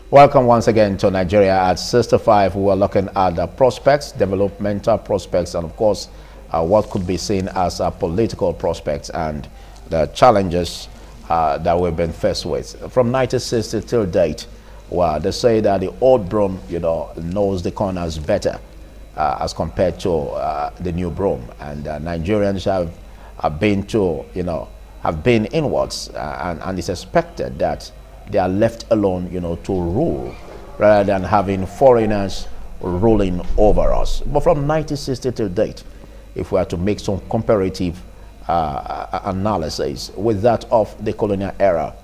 Welcome once again to Nigeria at 65. We are looking at the prospects, developmental prospects, and of course, what could be seen as political prospects and the challenges that we've been faced with. From 1960 till date, well, they say that the old broom, knows the corners better as compared to the new broom. And Nigerians have been to, have been inwards, and it's expected that they are left alone, to rule rather than having foreigners ruling over us. But from 1960 till date, if we are to make some comparative analysis with that of the colonial era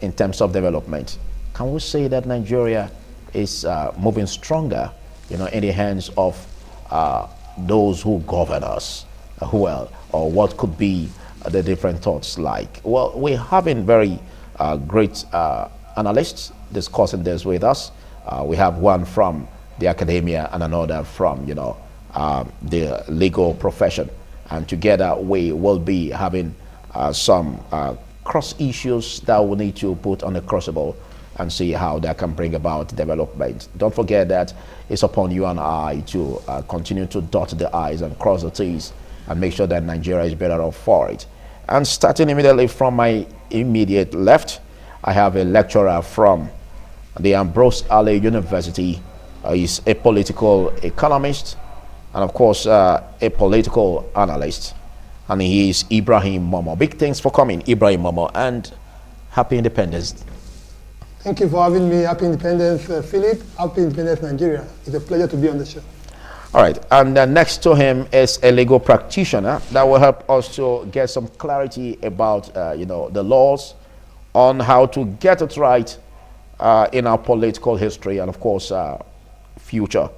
in terms of development, can we say that Nigeria is moving stronger, in the hands of those who govern us well, or what could be the different thoughts like? Well, we're having very great analysts discussing this with us. We have one from the academia and another from, the legal profession. And together we will be having some cross issues that we need to put on the crucible and see how that can bring about development. Don't forget that it's upon you and I to continue to dot the I's and cross the T's and make sure that Nigeria is better off for it. And starting immediately from my immediate left, I have a lecturer from the Ambrose Alley University. He's a political economist and, of course, a political analyst. And he is Ibrahim Momo. Big thanks for coming, Ibrahim Momo, and happy independence. Thank you for having me. Happy independence, Philip. Happy independence, Nigeria. It's a pleasure to be on the show. All right, and next to him is a legal practitioner that will help us to get some clarity about, the laws on how to get it right in our political history and, of course, future.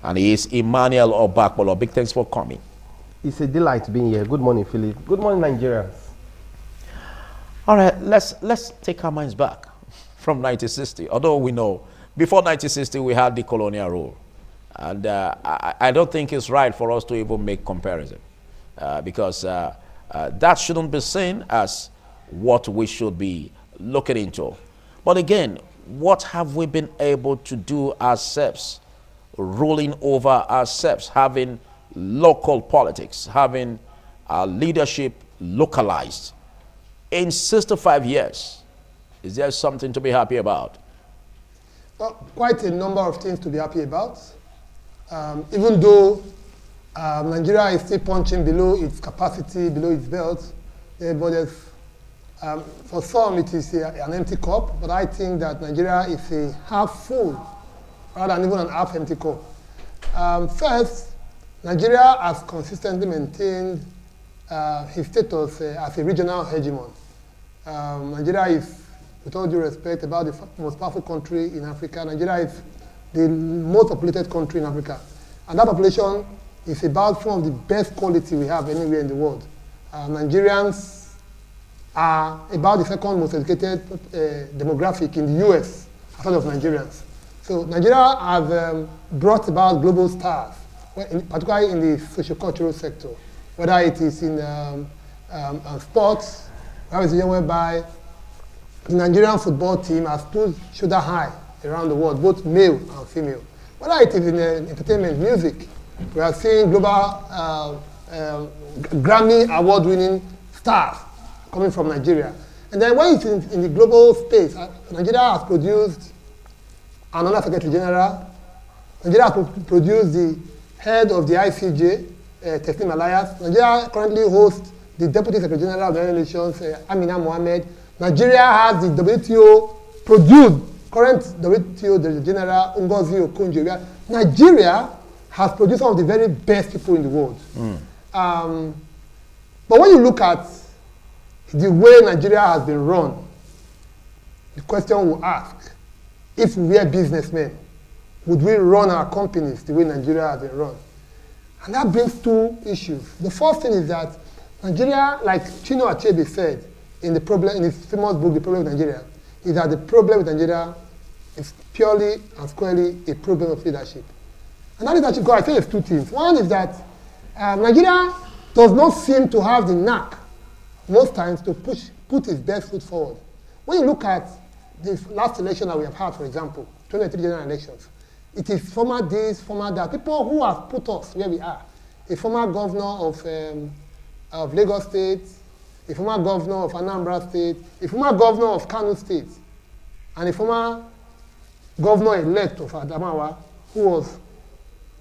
And he is Emmanuel Obakbolo. Big thanks for coming. It's a delight being here. Good morning, Philip. Good morning, Nigerians. All right, let's take our minds back from 1960. Although we know before 1960 we had the colonial rule. And I don't think it's right for us to even make comparison because that shouldn't be seen as what we should be looking into. But again, what have we been able to do ourselves, ruling over ourselves, having local politics, having our leadership localized in 65 years? Is there something to be happy about? Well, quite a number of things to be happy about. Even though Nigeria is still punching below its capacity, below its belt, but for some it is an empty cup, but I think that Nigeria is a half full rather than even an half empty cup. First, Nigeria has consistently maintained his status as a regional hegemon. Nigeria is, with all due respect, about the most powerful country in Africa. Nigeria is the most populated country in Africa. And that population is about some of the best quality we have anywhere in the world. Nigerians are about the second most educated demographic in the US, outside of Nigerians. So Nigeria has brought about global stars, particularly in the socio-cultural sector, whether it is in sports, whereby the Nigerian football team has stood shoulder high around the world, both male and female. Whether it is in entertainment, music, we are seeing global Grammy award-winning stars coming from Nigeria. And then when it's in the global space, Nigeria has produced another Secretary General. Nigeria has produced the head of the ICJ, Teslim Alayas. Nigeria currently hosts the Deputy Secretary General of the United Nations, Amina Mohammed. Nigeria has the WTO produced current WTO General Ngozi Okonjo. Nigeria has produced some of the very best people in the world. But when you look at the way Nigeria has been run, the question we ask, if we were businessmen, would we run our companies the way Nigeria has been run? And that brings two issues. The first thing is that Nigeria, like Chino Achebe said in his famous book, The Problem with Nigeria, is that the problem with Nigeria is purely and squarely a problem of leadership. And that leadership, I think, is two things. One is that Nigeria does not seem to have the knack, most times, to put its best foot forward. When you look at the last election that we have had, for example, 23 general elections, it is former this, former that. People who have put us where we are. A former governor of Lagos State, a former governor of Anambra State, a former governor of Kano State, and a former governor-elect of Adamawa, who was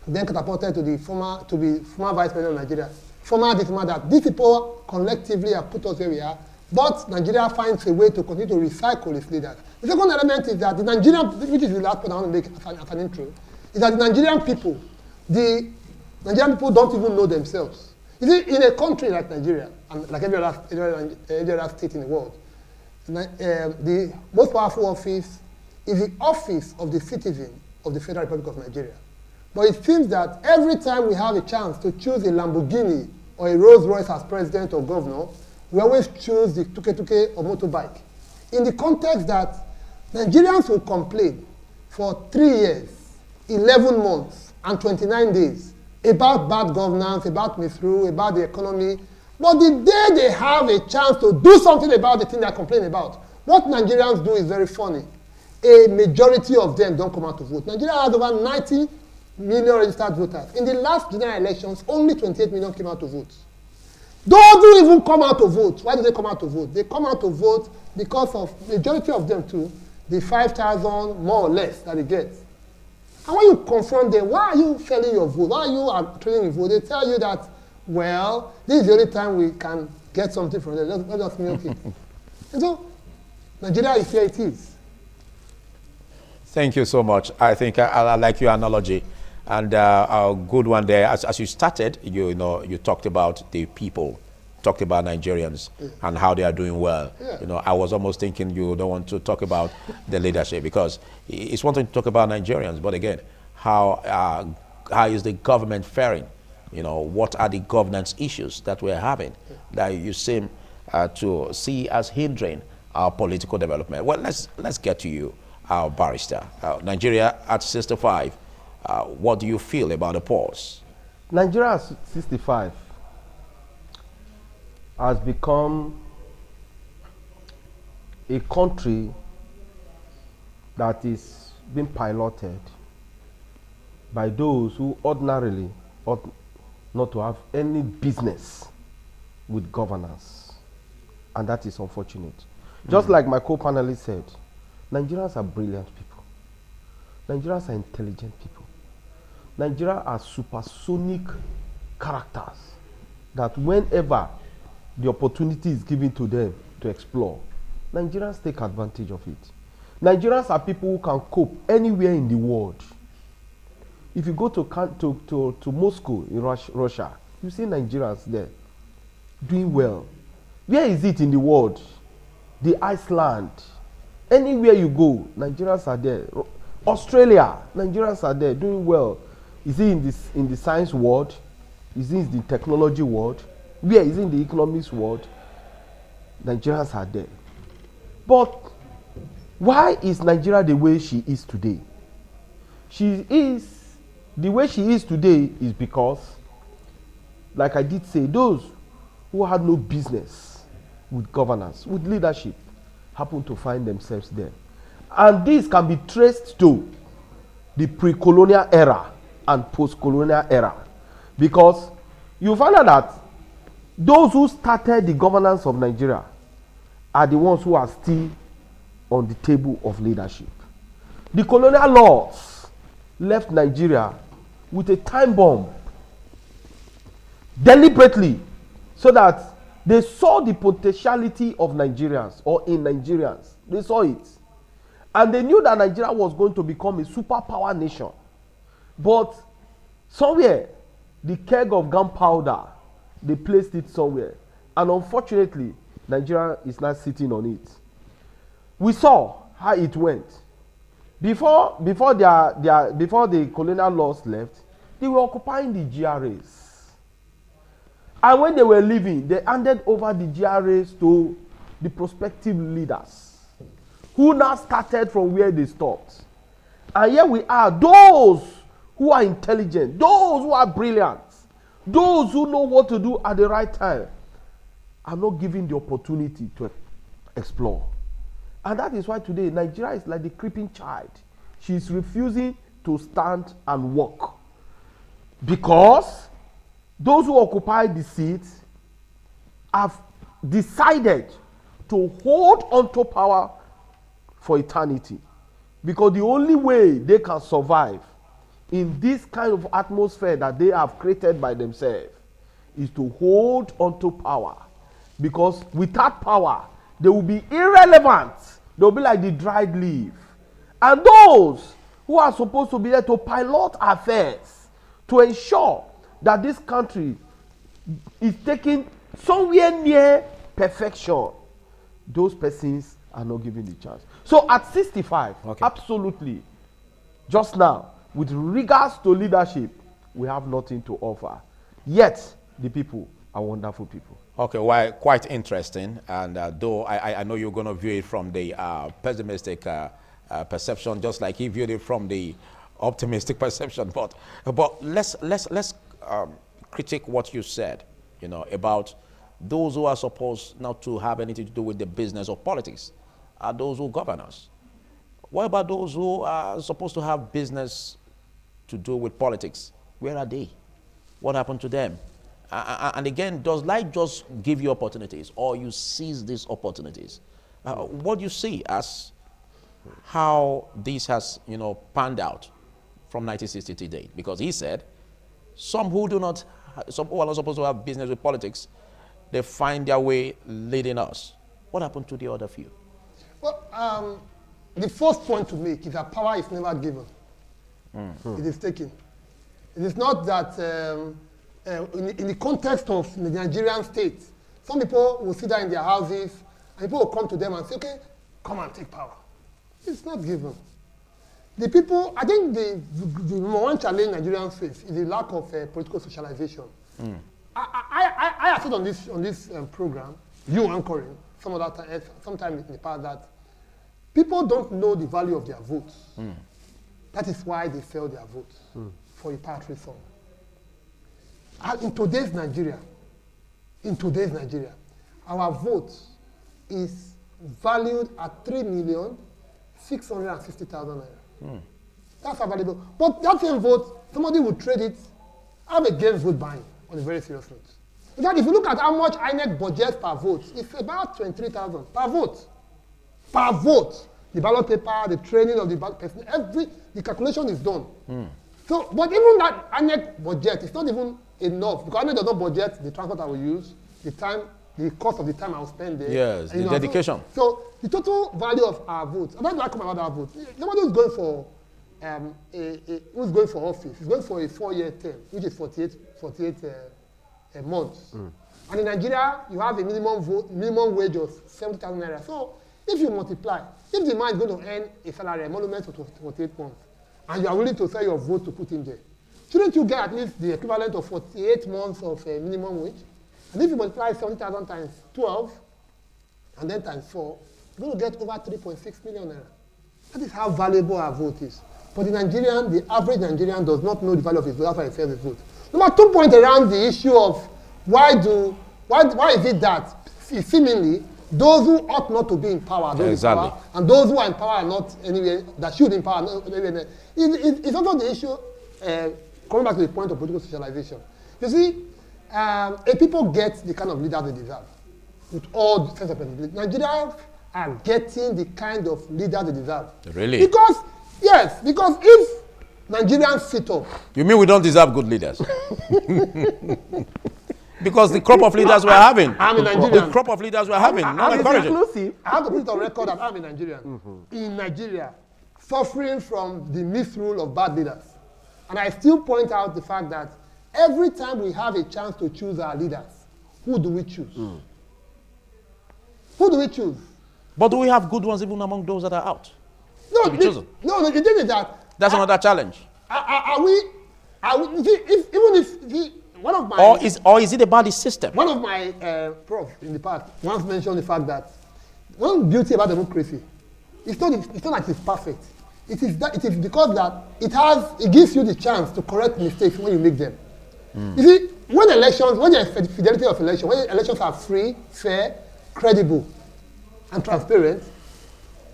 then catapulted to be former vice president of Nigeria. Former this, former that. These people collectively have put us where we are, but Nigeria finds a way to continue to recycle its leaders. The second element is that the Nigerian, which is the last point I want to make as an intro, is that the Nigerian people don't even know themselves. You see, in a country like Nigeria, and like every other state in the world, the most powerful office is the office of the citizen of the Federal Republic of Nigeria. But it seems that every time we have a chance to choose a Lamborghini or a Rolls Royce as president or governor, we always choose the tuke-tuke or motorbike. In the context that Nigerians will complain for 3 years, 11 months, and 29 days about bad governance, about misrule, about the economy. But the day they have a chance to do something about the thing they're complaining about, what Nigerians do is very funny. A majority of them don't come out to vote. Nigeria has over 90 million registered voters. In the last general elections, only 28 million came out to vote. Those who even come out to vote, why do they come out to vote? They come out to vote because of, majority of them too, the 5,000 more or less that they get. And when you confront them, why are you selling your vote? Why are you trading your vote? They tell you that, well, this is the only time we can get something from them. Let us milk it. And so, Nigeria is where it is. Thank you so much. I think I like your analogy. And a good one there. As you started, you talked about the people, talked about Nigerians and how they are doing well. Yeah. I was almost thinking you don't want to talk about the leadership, because it's one thing to talk about Nigerians, but again, how is the government faring? What are the governance issues that we're having that you seem to see as hindering our political development? Well, let's get to you, our barrister. Nigeria at 65. What do you feel about the pause? Nigeria at 65 has become a country that is being piloted by those who ordinarily ought not to have any business with governance. And that is unfortunate. Just like my co-panelist said, Nigerians are brilliant people. Nigerians are intelligent people. Nigeria are supersonic characters that whenever the opportunity is given to them to explore, Nigerians take advantage of it. Nigerians are people who can cope anywhere in the world. If you go to Moscow in Russia, you see Nigerians there doing well. Where is it in the world? The Iceland. Anywhere you go, Nigerians are there. Australia, Nigerians are there doing well. Is it in the science world? Is it in the technology world? Where is it in the economics world? Nigerians are there. But why is Nigeria the way she is today? The way she is today is because, like I did say, those who had no business with governance, with leadership, happen to find themselves there. And this can be traced to the pre-colonial era and post-colonial era. Because you find out that those who started the governance of Nigeria are the ones who are still on the table of leadership. The colonial laws left Nigeria with a time bomb deliberately, so that they saw the potentiality of Nigerians, or in Nigerians. They saw it. And they knew that Nigeria was going to become a superpower nation. But somewhere, the keg of gunpowder, they placed it somewhere. And unfortunately, Nigeria is not sitting on it. We saw how it went. Before the colonial laws left, they were occupying the GRAs. And when they were leaving, they handed over the GRAs to the prospective leaders, who now started from where they stopped. And here we are, those who are intelligent, those who are brilliant, those who know what to do at the right time, are not given the opportunity to explore. And that is why today Nigeria is like the creeping child. She's refusing to stand and walk. Because those who occupy the seats have decided to hold onto power for eternity. Because the only way they can survive in this kind of atmosphere that they have created by themselves is to hold onto power. Because without power, they will be irrelevant. They will be like the dried leaf. And those who are supposed to be there to pilot affairs, to ensure that this country is taking somewhere near perfection, those persons are not given the chance. So at 65, absolutely, just now, with regards to leadership, we have nothing to offer. Yet, the people are wonderful people. Okay, well, quite interesting. And though I know you're going to view it from the pessimistic perception, just like he viewed it from the optimistic perception. But let's critique what you said, you know, about those who are supposed not to have anything to do with the business of politics are those who govern us. What about those who are supposed to have business to do with politics? Where are they? What happened to them? And again, does life just give you opportunities, or you seize these opportunities? What do you see as how this has, you know, panned out from 1960 to date? Because he said some who are not supposed to have business with politics, they find their way leading us. What happened to the other few? Well, the first point to make is that power is never given. It is taken. It is not that in the context of the Nigerian state, some people will sit down in their houses and people will come to them and say, okay, come and take power. It's not given. The people, I think the number one challenge Nigerians face is the lack of political socialization. I have said on this program, you anchoring, sometime in the past, that people don't know the value of their votes. That is why they sell their votes for a party song. And in today's Nigeria, our vote is valued at 3,650,000 naira. That's available. But that same vote, somebody would trade it. I'm against vote buying on a very serious note. In fact, if you look at how much INEC budgets per vote, it's about 23,000 per vote. Per vote. The ballot paper, the training of the ballot person, the calculation is done. So, but even that INEC budget is not even enough, because INEC does not budget the transport I will use, the time, the cost of the time I will spend there. Yes, the dedication. So the total value of our votes, and how do I come about our votes? Somebody who's going for office is going for a 4-year term, which is 48 months. And in Nigeria, you have a minimum wage of 70,000 naira. So if you multiply, if the man is going to earn a salary, a monument for 48 months, and you are willing to sell your vote to put him there, shouldn't you get at least the equivalent of 48 months of minimum wage? And if you multiply 70,000 times 12, and then times 4, you're going to get over 3.6 million naira. That is how valuable our vote is. But the average Nigerian does not know the value of his vote, that's why he sells his vote. Number 2 point around the issue of why is it that seemingly those who ought not to be in power are those in power, and those who are in power are not anywhere, that should be in power. It's also the issue, coming back to the point of political socialization. You see, people get the kind of leaders they deserve, with all sense of responsibility. Nigerians are getting the kind of leaders they deserve. Really? Because if Nigerians sit up... You mean we don't deserve good leaders? Because the crop of leaders we're having. I'm a Nigerian. The crop of leaders we're having, not encouraging. I have to put on record that I'm a Nigerian. In Nigeria, suffering from the misrule of bad leaders. And I still point out the fact that every time we have a chance to choose our leaders, who do we choose? Who do we choose? But do we have good ones even among those that are out? No, to be chosen? No, the thing is that... That's another challenge. One of my... Or is it about the system? One of my prof in the past once mentioned the fact that one beauty about democracy, it's not like it's perfect. It is because that it gives you the chance to correct mistakes when you make them. You see, when there is fidelity of election, when elections are free, fair, credible, and transparent,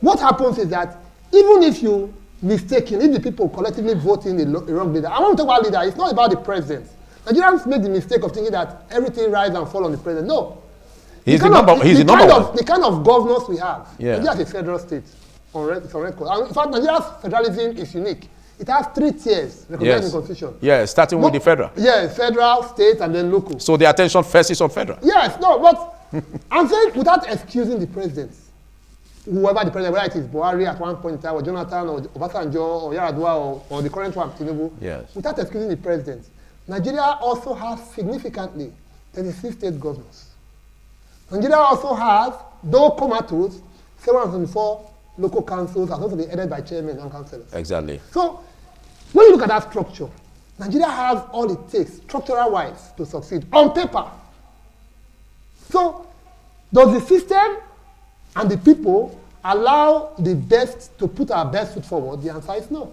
what happens is that even if you mistaken, if the people collectively vote in a wrong leader, I want to talk about leader, it's not about the president. Nigerians make the mistake of thinking that everything rise and fall on the president. No. He's the number one. The kind of governors we have. Yeah. Nigeria is a federal state. It's on record. And in fact, Nigeria's federalism is unique. It has 3 tiers recognized in the Constitution. Yeah, starting with the federal. Yeah, federal, state, and then local. So the attention first is on federal. Yes, no, but I'm saying without excusing the president, whoever the president, whether it is Buhari at one point in time, or Jonathan, or Obasanjo, or Yar'Adua, or the current one, Tinubu, yes. Without excusing the president, Nigeria also has significantly 36 state governors. Nigeria also has, though comatose, 724 local councils are also headed by chairmen and councillors. Exactly. So, when you look at that structure, Nigeria has all it takes, structural-wise, to succeed, on paper. So, does the system and the people allow the best to put our best foot forward? The answer is no.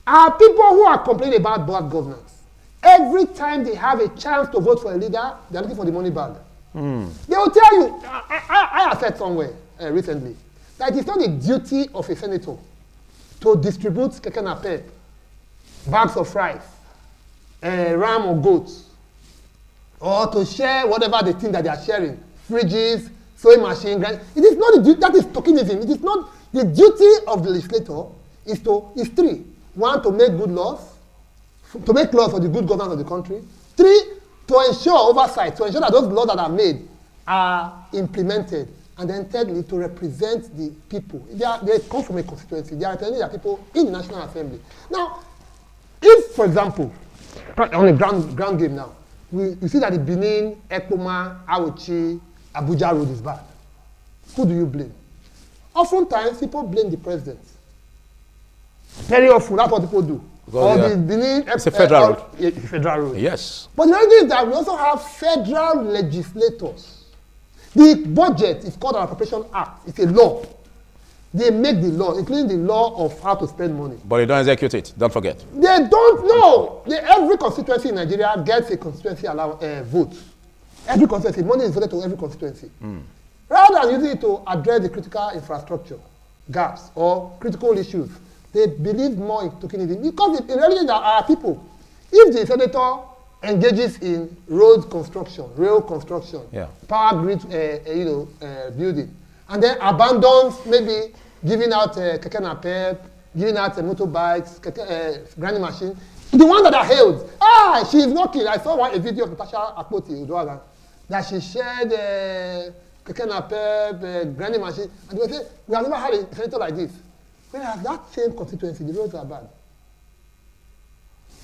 Are people who are complaining about bad governance, every time they have a chance to vote for a leader, they're looking for the money bag. They will tell you, I have said somewhere recently, that it's not the duty of a senator to distribute keke napep, bags of rice, ram or goats, or to share whatever they think that they are sharing, fridges, sewing machine. It is not the duty, that is tokenism. It is not the duty of the legislator is 3. 1, to make good laws, to make laws for the good governance of the country. 3, to ensure oversight, to ensure that those laws that are made are implemented. And then thirdly, to represent the people. They come from a constituency. They are representing their people in the National Assembly. Now, if, for example, on a ground game now, you see that the Benin, Ekpoma, Auchi, Abuja road is bad. Who do you blame? Oftentimes, people blame the president. Very often, that's what people do. Because or the Benin, it's a federal road. It's a federal road. Yes. But the reality is that we also have federal legislators. The budget is called an Appropriation Act. It's a law. They make the law, including the law of how to spend money. But they don't execute it. Don't forget. They don't know. Every constituency in Nigeria gets a constituency vote. Every constituency, money is voted to every constituency. Rather than using it to address the critical infrastructure gaps or critical issues, they believe more in tokenism. Because in reality, there are people. If the senator engages in road construction, rail construction, power grid building, and then abandons maybe giving out keke napep, giving out motorbikes, grinding machine, the ones that are hailed, she's working. I saw a video of Natasha Akpoti Uduaga that she shared keke napep, grinding machine, and they were saying, we have never had a senator like this. Whereas that same constituency, the roads are bad.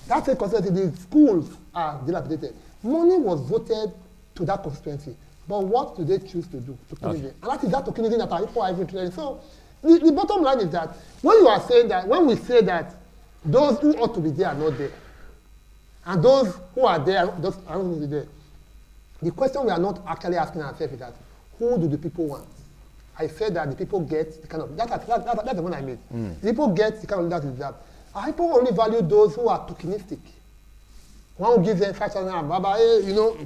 That same constituency, the schools are dilapidated. Money was voted to that constituency. But what do they choose to do? And that is that tokenism that our people are even training. So the bottom line is that when you are saying that, when we say that those who ought to be there are not there, and those who are there, those are not there, the question we are not actually asking ourselves is that, who do the people want? I said that the people get the kind of, that's the one I made. The people get the kind of leaders that our people only value those who are tokenistic. One who gives them 5,000 naira, Baba,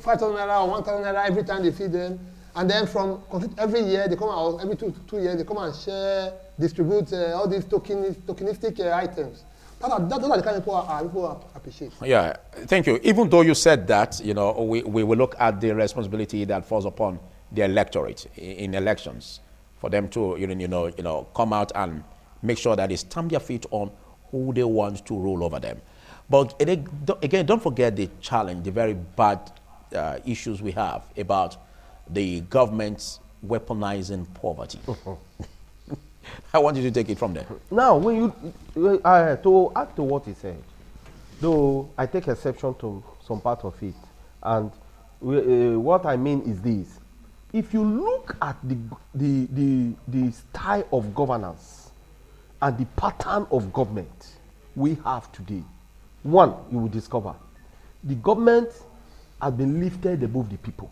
5,000 naira or 1,000 naira every time they see them. And then from every year, they come out, every two years, they come and share, distribute all these tokenistic items. Those are the kind of people appreciate. Yeah, thank you. Even though you said that, we will look at the responsibility that falls upon the electorate in elections for them to, come out and make sure that they stamp their feet on who they want to rule over them. But again, don't forget the challenge, the very bad issues we have about the government weaponizing poverty. I want you to take it from there. Now, when to add to what he said, though I take exception to some part of it, and what I mean is this: if you look at the style of governance and the pattern of government we have today, one, you will discover the government has been lifted above the people.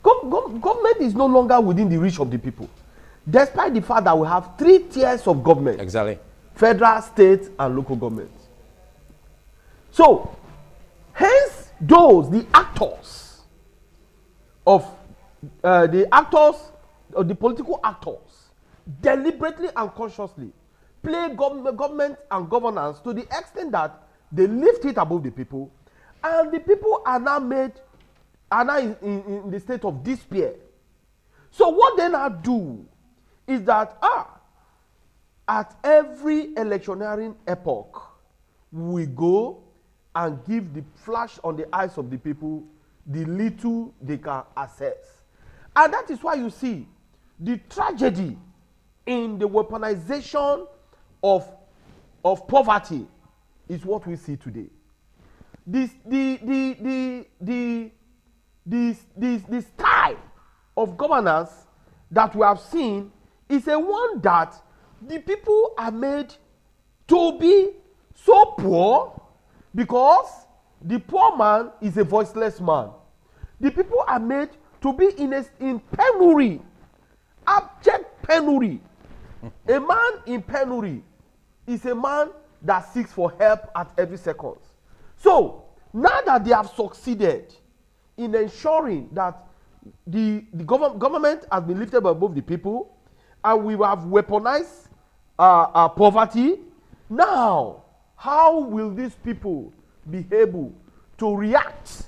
Government is no longer within the reach of the people, despite the fact that we have 3 tiers of government. Exactly. Federal, state, and local government. So, hence, the actors of the political actors deliberately and consciously play government and governance to the extent that they lift it above the people, and the people are now in the state of despair. So what they now do is that at every electioneering epoch, we go and give the flash on the eyes of the people the little they can access. And that is why you see the tragedy in the weaponization of poverty is what we see today. The style of governance that we have seen is a one that the people are made to be so poor because the poor man is a voiceless man. The people are made to be in penury, abject penury. A man in penury is a man that seeks for help at every second. So now that they have succeeded in ensuring that the government has been lifted above the people, and we have weaponized poverty, now how will these people be able to react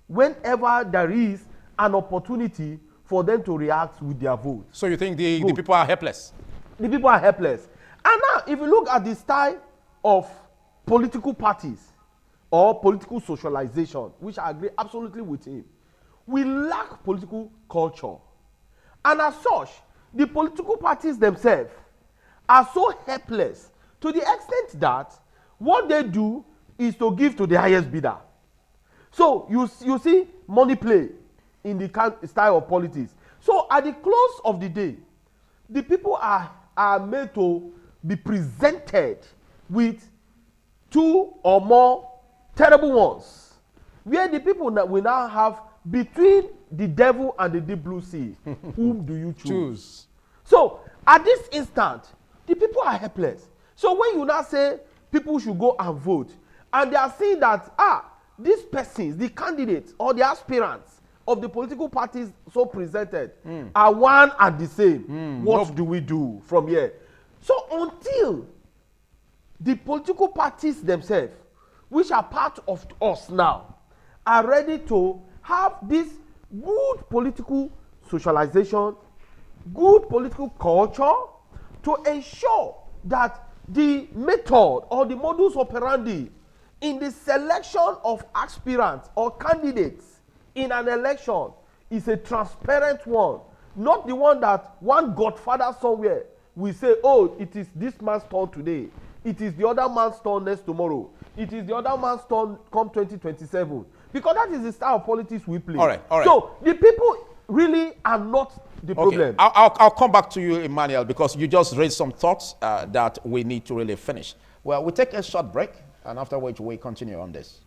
whenever there is an opportunity for them to react with their vote? So you think the people are helpless? The people are helpless. And now, if you look at the style of political parties or political socialization, which I agree absolutely with him, we lack political culture. And as such, the political parties themselves are so helpless to the extent that what they do is to give to the highest bidder. So you see money play in the style of politics. So at the close of the day, the people are made to be presented with two or more terrible ones, where the people that will now have between the devil and the deep blue sea, whom do you choose? So at this instant, the people are helpless. So when you now say people should go and vote, and they are saying that these persons, the candidates or the aspirants of the political parties so presented are one and the same, what do we do from here? So until the political parties themselves, which are part of us now, are ready to have this good political socialization, good political culture, to ensure that the method or the modus operandi in the selection of aspirants or candidates in an election is a transparent one, not the one that one godfather somewhere will say, oh, it is this man's turn today, it is the other man's turn next tomorrow, it is the other man's turn come 2027, because that is the style of politics we play. All right. So the people really are not the problem. I'll come back to you, Emmanuel, because you just raised some thoughts that we need to really finish. Well, we'll take a short break, and after which we continue on this.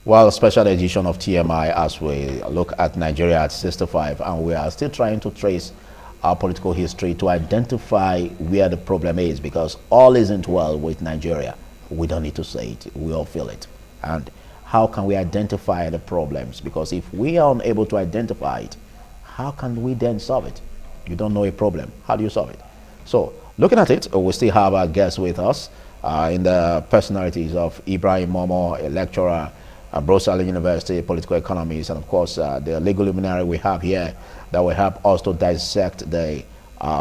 Well, a special edition of TMI as we look at Nigeria at 65, and we are still trying to trace our political history to identify where the problem is, because all isn't well with Nigeria. We don't need to say it, we all feel it. And how can we identify the problems? Because if we are unable to identify it, how can we then solve it? You don't know a problem, how do you solve it? So looking at it, we still have our guests with us in the personalities of Ibrahim Momo, a lecturer at Brosali University, political economics, and of course the legal luminary we have here that will help us to dissect the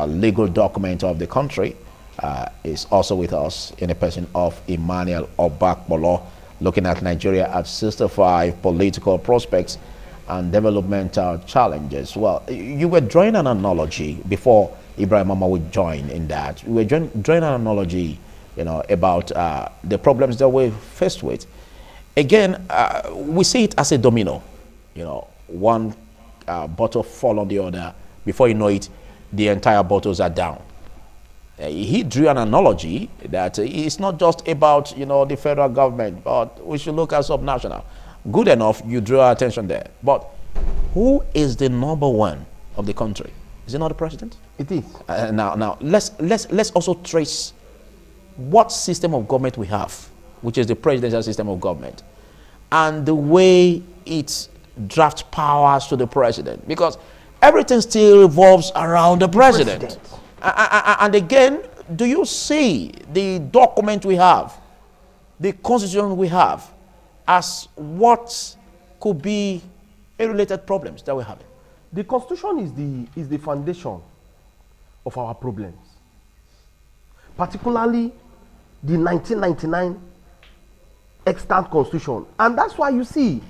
legal document of the country is also with us in the person of Emmanuel Obakbolo, looking at Nigeria at 65 political prospects and developmental challenges. Well, you were drawing an analogy before Ibrahim Mama would join in that. We were drawing an analogy, about the problems that we're faced with. Again, we see it as a domino. One bottle fall on the other. Before you know it, the entire bottles are down. He drew an analogy that it's not just about, the federal government, but we should look at subnational. Good enough, you drew our attention there. But who is the number one of the country? Is it not the president? It is. Now let's also trace what system of government we have, which is the presidential system of government. and the way it drafts powers to the president, because everything still revolves around the president. And again, do you see the document we have, the constitution we have, as what could be a related problems that we have? The constitution is the foundation of our problems, particularly the 1999 extant constitution. And that's why you see,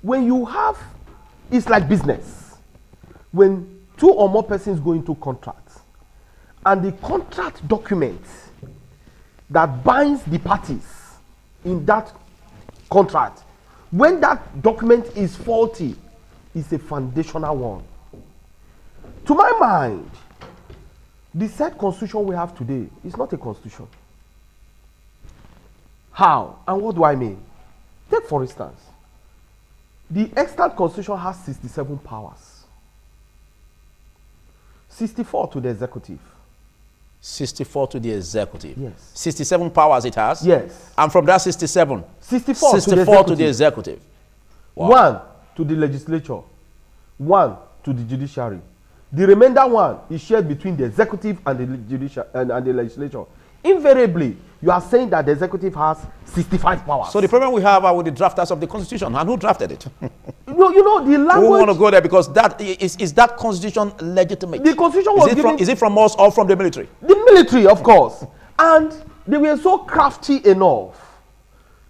when you have, it's like business. When two or more persons go into contracts, and the contract document that binds the parties in that contract, when that document is faulty, it's a foundational one. To my mind, the said constitution we have today is not a constitution. How? And what do I mean? Take for instance, the extant constitution has 67 powers. 64 to the executive. 64 to the executive. Yes. 67 powers it has? Yes. And from that 67, 64 to the executive. Wow. 1 to the legislature. 1 to the judiciary. The remainder one is shared between the executive and the judicial and the legislature. Invariably, you are saying that the executive has 65 powers. So the problem we have are with the drafters of the constitution. And who drafted it? You know the language. We want to go there because that is that constitution legitimate? The constitution was given. Is it from us or from the military? The military, of course. And they were so crafty enough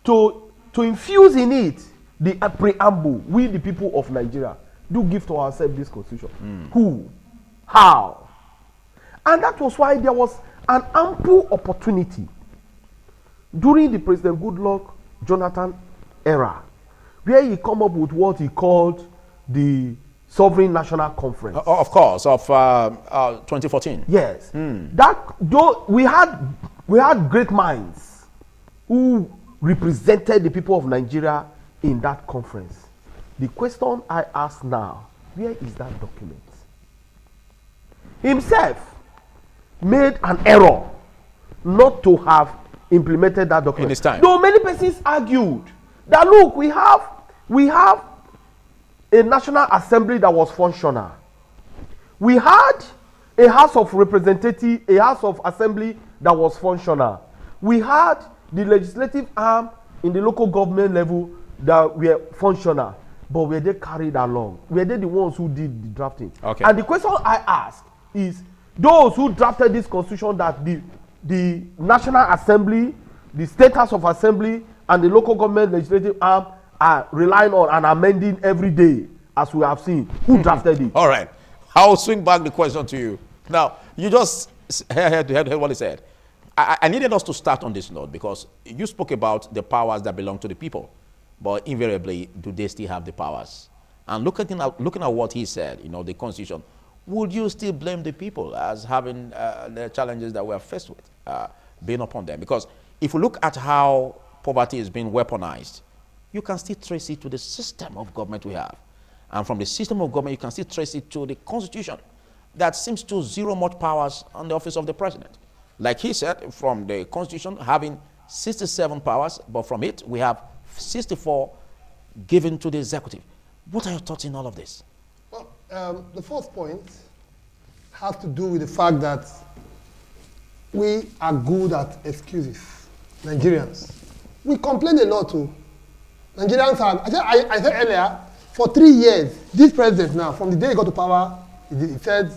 to infuse in it the preamble. We, the people of Nigeria, do give to ourselves this constitution. Who? How? And that was why there was an ample opportunity during the President Goodluck Jonathan era, where he come up with what he called the Sovereign National Conference. Of course, of 2014. Yes. That though we had great minds who represented the people of Nigeria in that conference. The question I ask now, where is that document? Himself made an error not to have implemented that document. In his time. Though many persons argued that look, we have a National Assembly that was functional. We had a House of Representatives, a House of Assembly that was functional. We had the legislative arm in the local government level that were functional. But were they carried along? Were they the ones who did the drafting? Okay. And the question I ask is, those who drafted this constitution, that the National Assembly, the State House of Assembly, and the local government legislative arm are relying on and amending every day, as we have seen. Who drafted it? All right. I'll swing back the question to you. Now, you just heard what he said. I needed us to start on this note because you spoke about the powers that belong to the people. But invariably, do they still have the powers? And looking at what he said, the Constitution, would you still blame the people as having the challenges that we are faced with being upon them? Because if you look at how poverty is being weaponized, you can still trace it to the system of government we have. And from the system of government, you can still trace it to the Constitution that seems to zero much powers on the office of the president. Like he said, from the Constitution having 67 powers, but from it, we have 64 given to the executive. What are your thoughts in all of this? Well, the first point has to do with the fact that we are good at excuses, Nigerians. We complain a lot too. Nigerians are, I said earlier, for 3 years, this president now, from the day he got to power, he said,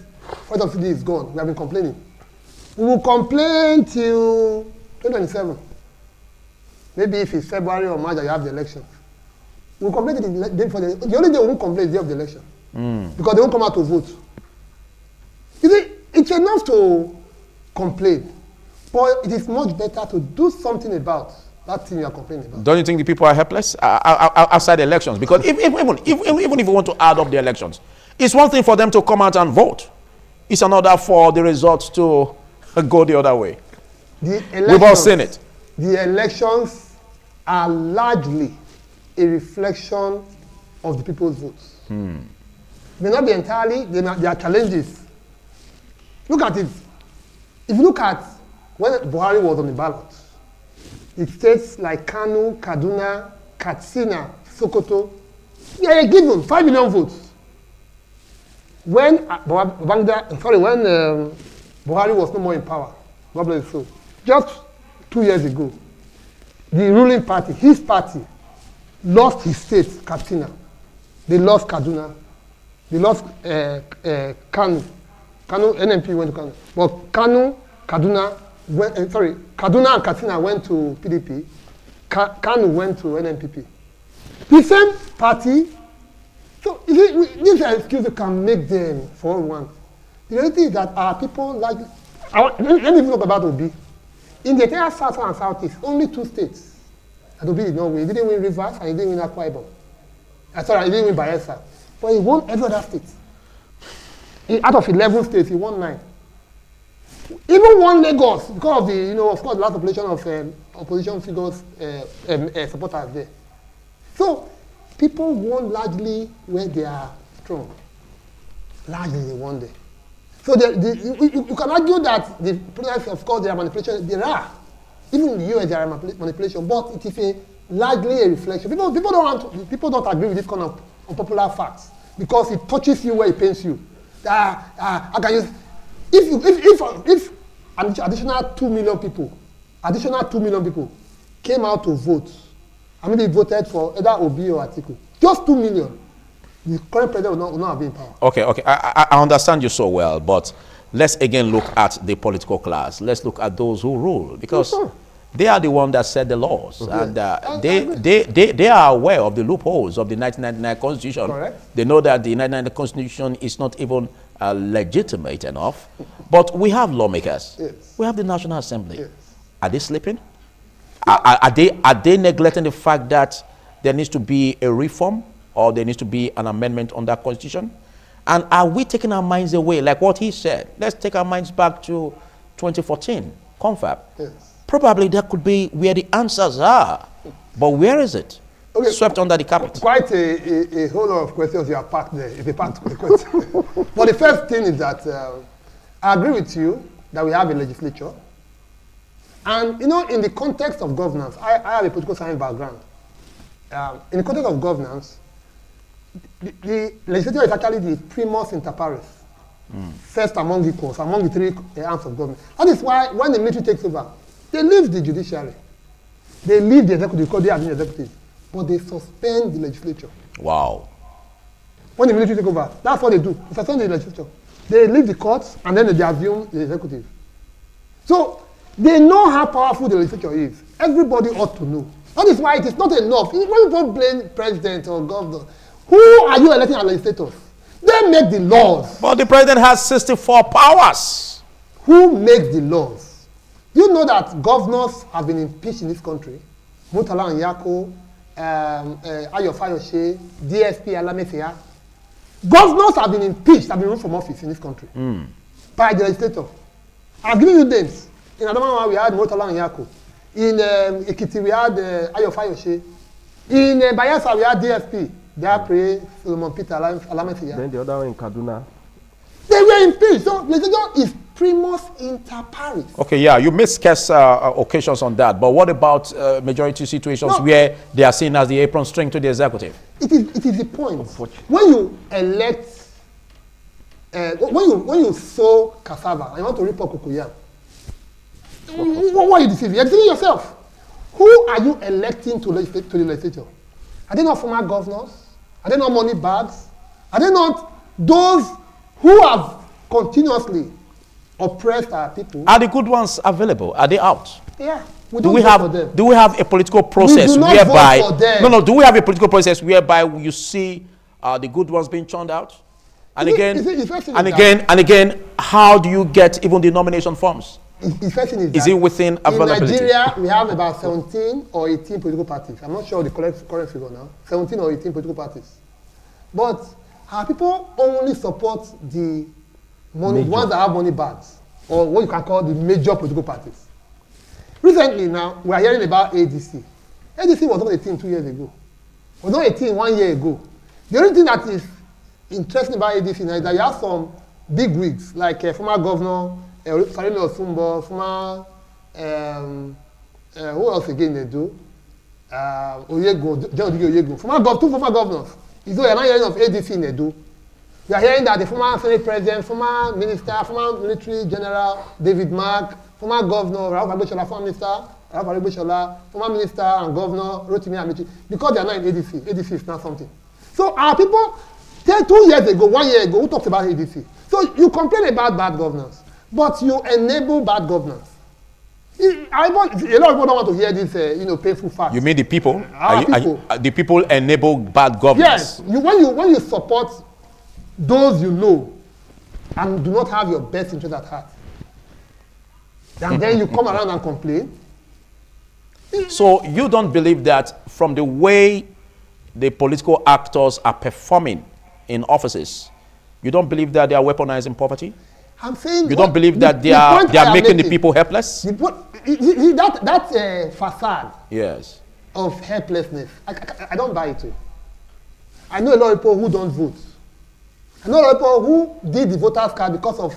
First of is gone. We have been complaining. We will complain till 2027. Maybe if it's February or March that you have the election. We'll complain the day before the only day we won't complain is the day of the election. Because they won't come out to vote. You see, it's enough to complain. But it is much better to do something about that thing you are complaining about. Don't you think the people are helpless outside the elections? Because even if we want to add up the elections, it's one thing for them to come out and vote. It's another for the results to go the other way. We've all seen it. The elections are largely a reflection of the people's votes. May not be entirely, there are challenges. Look at it. If you look at when Buhari was on the ballot, it states like Kano, Kaduna, Katsina, Sokoto, they are given 5 million votes. When Buhari was no more in power, God bless his soul, just 2 years ago, the ruling party, his party, lost his state, Katsina. They lost Kaduna. They lost Kanu. Kanu, NNP went to Kanu. But Kaduna and Katsina went to PDP. Kanu went to NNPP. The same party. So these are excuses can make them for one. The reality is that our people like. Let me talk about Obi. In the entire South and Southeast, only 2 states. And Obi did not win. He didn't win Rivers and he didn't win Akwa Ibom. Sorry, he didn't win Bayelsa. But he won every other state. Out of 11 states, he won 9. Even won Lagos because of the, of course, the large population of opposition figures, supporters there. So people won largely where they are strong. Largely they won there. So you can argue that the process, of course, there are manipulations. There are. Even in the US, there are manipulation, but it is largely a reflection. People don't agree with this kind of unpopular facts because it touches you where it pains you. I can use if an additional 2 million people came out to vote, and maybe voted for either Obi or Atiku, just 2 million, the current president will not have been in power. Okay. I understand you so well, but let's again look at the political class. Let's look at those who rule, because they are the ones that set the laws, and they are aware of the loopholes of the 1999 Constitution. Correct. They know that the 1999 Constitution is not even legitimate enough. But we have lawmakers. Yes. We have the National Assembly. Yes. Are they sleeping? Are they neglecting the fact that there needs to be a reform or there needs to be an amendment on that Constitution? And are we taking our minds away, like what he said? Let's take our minds back to 2014, confab. Yes. Probably that could be where the answers are. But where is it? Okay. Swept under the carpet. Quite a whole lot of questions you have packed there, if you packed the question. But the first thing is that I agree with you that we have a legislature. And, in the context of governance, I have a political science background. In the context of governance, the legislature is actually the primus inter pares. First among equals, among the 3 arms of government. That is why when the military takes over, they leave the judiciary. They leave the executive because they are the executive. But they suspend the legislature. Wow. When the military take over, that's what they do. They suspend the legislature. They leave the courts and then they assume the executive. So they know how powerful the legislature is. Everybody ought to know. That is why it is not enough. When people blame president or governor, who are you electing as legislators? They make the laws. But the president has 64 powers. Who makes the laws? Do you know that governors have been impeached in this country? Murtala Nyako, Ayo Fayose, DSP Alamefia. Governors have been impeached, have been removed from office in this country by the legislator. I'm giving you names. In Adamawa, we had Murtala Nyako. In Ekiti, we had Ayo Fayose. In Bayelsa, we had DSP. Diapre, Solomon Peter Alamefia. Then the other one in Kaduna. They were impeached. So legislature is primus inter pares. Okay, yeah, you missed scarce occasions on that. But what about majority situations where they are seen as the apron string to the executive? It is the point. When you elect, when you sow cassava and you want to reap cocoyam, what are you deceiving? You're deceiving yourself. Who are you electing to the legislature? Are they not former governors? Are they not money bags? Are they not those who have continuously oppressed our people? Are the good ones available? Are they out? Yeah. Do we have a political process whereby do we have a political process whereby you see the good ones being churned out? And again, how do you get even the nomination forms? The first thing is it within availability? In Nigeria, we have about 17 or 18 political parties. I'm not sure the correct figure now. 17 or 18 political parties. But our people only support the ones that have money bags, or what you can call the major political parties. Recently now, we are hearing about ADC. ADC was not a team 2 years ago. It was not a team 1 year ago. The only thing that is interesting about ADC now is that you have some big wigs, like former governor Sarino Osumbo, former, who else again they do? Oyego, John Oyego, two former governors. You know, you're not hearing of ADC in Edo. You are hearing that the former Senate President, former Minister, former Military General David Mark, former Governor Ralph Agbeshola, former Minister Ralph Agbeshola, former Minister and Governor Rotimi Amici, because they are not in ADC. ADC is not something. So our people, 2 years ago, 1 year ago, who talked about ADC? So you complain about bad governance, but you enable bad governance. A lot of people don't want to hear this, painful fact. You mean the people? People. The people enable bad governance? Yes. When you support those you know and do not have your best interest at heart, and then you come around and complain. So you don't believe that from the way the political actors are performing in offices, you don't believe that they are weaponizing poverty? I'm saying you don't believe that they are making the people helpless? That facade yes. of helplessness, I don't buy it. I know a lot of people who don't vote. I know a lot of people who did the voters card because of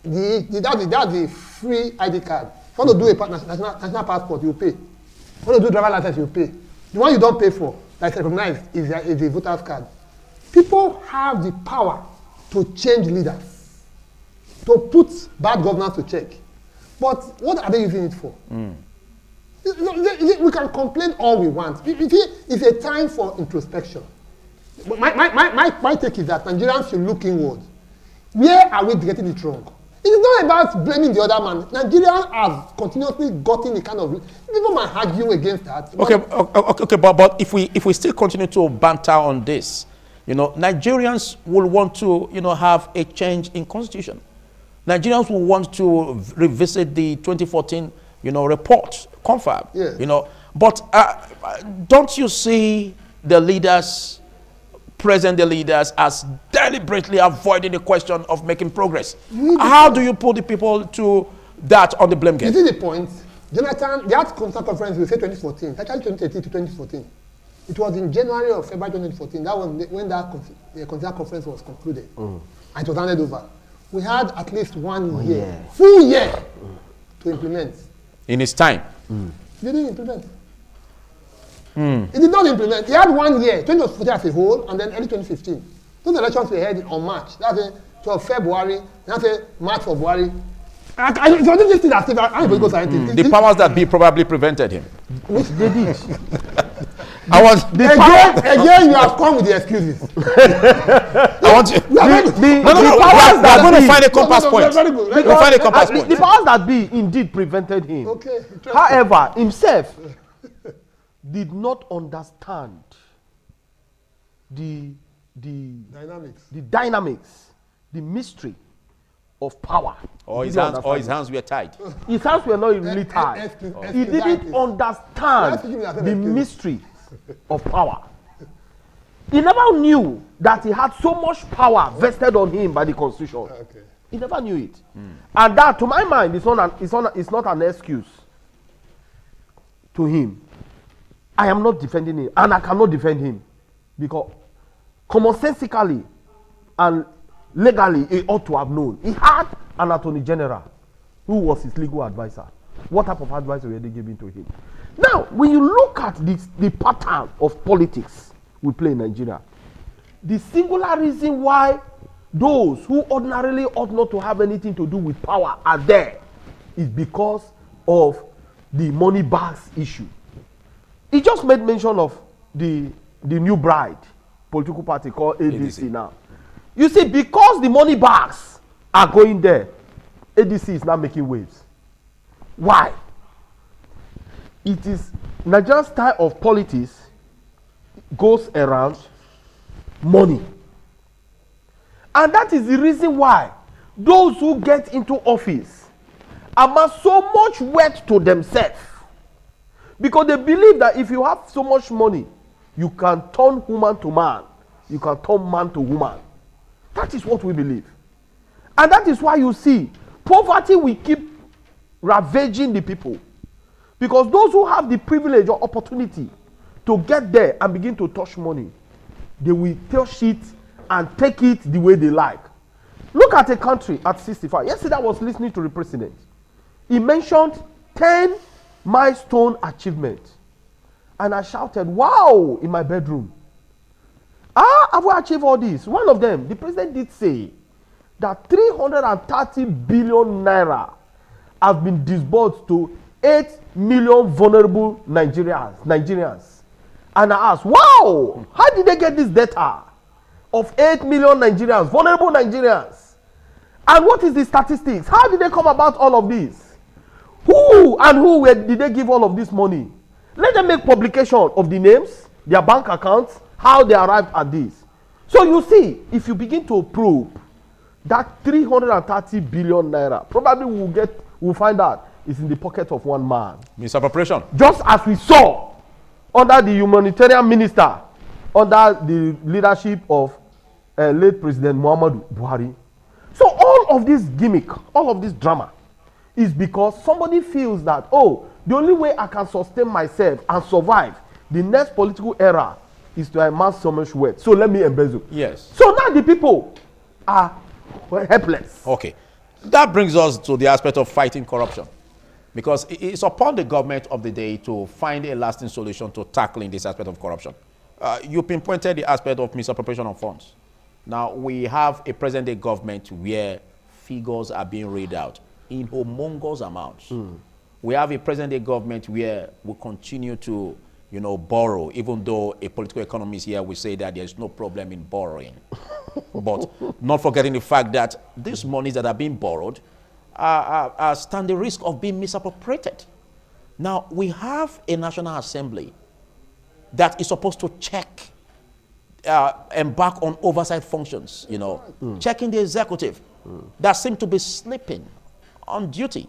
the free ID card. If you want to do a national passport, you pay. If you want to do driver license, you pay. The one you don't pay for, that's recognized, is the voters card. People have the power to change leaders, to put bad governance to check. But what are they using it for? We can complain all we want. It's a time for introspection. My take is that Nigerians should look inward. Where are we getting it wrong? It's not about blaming the other man. Nigerians have continuously gotten the kind of... People might argue against that. Okay, but if we still continue to banter on this, Nigerians will want to, have a change in constitution. Nigerians will want to revisit the 2014, report, confab. Yes. But don't you see the leaders, present-day leaders, as deliberately avoiding the question of making progress? How do you put the people to that on the blame game? You see the point? Jonathan, that concert conference, we say 2014, it's actually 2013 to 2014. It was in January or February 2014. That was when that concert conference was concluded. And it was handed over. We had at least 1 year, full year, to implement. In his time? He didn't implement. He did not implement. He had 1 year, 2014 as a whole, and then early 2015. Those elections were held on March. That's 12 February, that's March, February. I don't just think that I'm a political scientist. The powers that be probably prevented him. Which they did. Again, you have come with the excuses. I want you. We're going to find a compass point. We'll find a compass point. The powers that be indeed prevented him. Okay. However, himself did not understand the dynamics, the mystery of power. Or his hands were tied. His hands were not really tied. He didn't understand the mystery of power. He never knew that he had so much power vested on him by the Constitution. Okay. He never knew it. And that, to my mind, is not an excuse to him. I am not defending him, and I cannot defend him, because commonsensically and legally he ought to have known. He had an attorney general who was his legal advisor. What type of advice were they giving to him? Now, when you look at the pattern of politics we play in Nigeria, the singular reason why those who ordinarily ought not to have anything to do with power are there is because of the money bags issue. He just made mention of the new bride political party called ADC now. You see, because the money bags are going there, ADC is now making waves. Why? It is Nigerian style of politics goes around money. And that is the reason why those who get into office amass so much wealth to themselves. Because they believe that if you have so much money, you can turn woman to man. You can turn man to woman. That is what we believe. And that is why you see poverty will keep ravaging the people. Because those who have the privilege or opportunity to get there and begin to touch money, they will touch it and take it the way they like. Look at a country at 65. Yesterday I was listening to the president. He mentioned 10 milestone achievements. And I shouted, wow, in my bedroom. Ah, have we achieved all this? One of them, the president did say that 330 billion naira have been disbursed to 8 million vulnerable Nigerians. And I asked, wow, how did they get this data of 8 million Nigerians, vulnerable Nigerians? And what is the statistics? How did they come about all of this? Who did they give all of this money? Let them make publication of the names, their bank accounts, how they arrived at this. So you see, if you begin to probe that 330 billion naira, probably we'll find out it's in the pocket of one man. Misappropriation. Just as we saw under the humanitarian minister, under the leadership of late President Muhammadu Buhari. So all of this gimmick, all of this drama, is because somebody feels that, oh, the only way I can sustain myself and survive the next political era is to amass so much wealth. So let me embezzle. Yes. So now the people are helpless. Okay. That brings us to the aspect of fighting corruption. Because it's upon the government of the day to find a lasting solution to tackling this aspect of corruption. You pinpointed the aspect of misappropriation of funds. Now, we have a present-day government where figures are being read out in humongous amounts. We have a present-day government where we continue to, borrow, even though a political economist here will say that there's no problem in borrowing. But not forgetting the fact that these monies that are being borrowed stand the risk of being misappropriated. Now, we have a National Assembly that is supposed to check, embark on oversight functions, checking the executive that seem to be sleeping on duty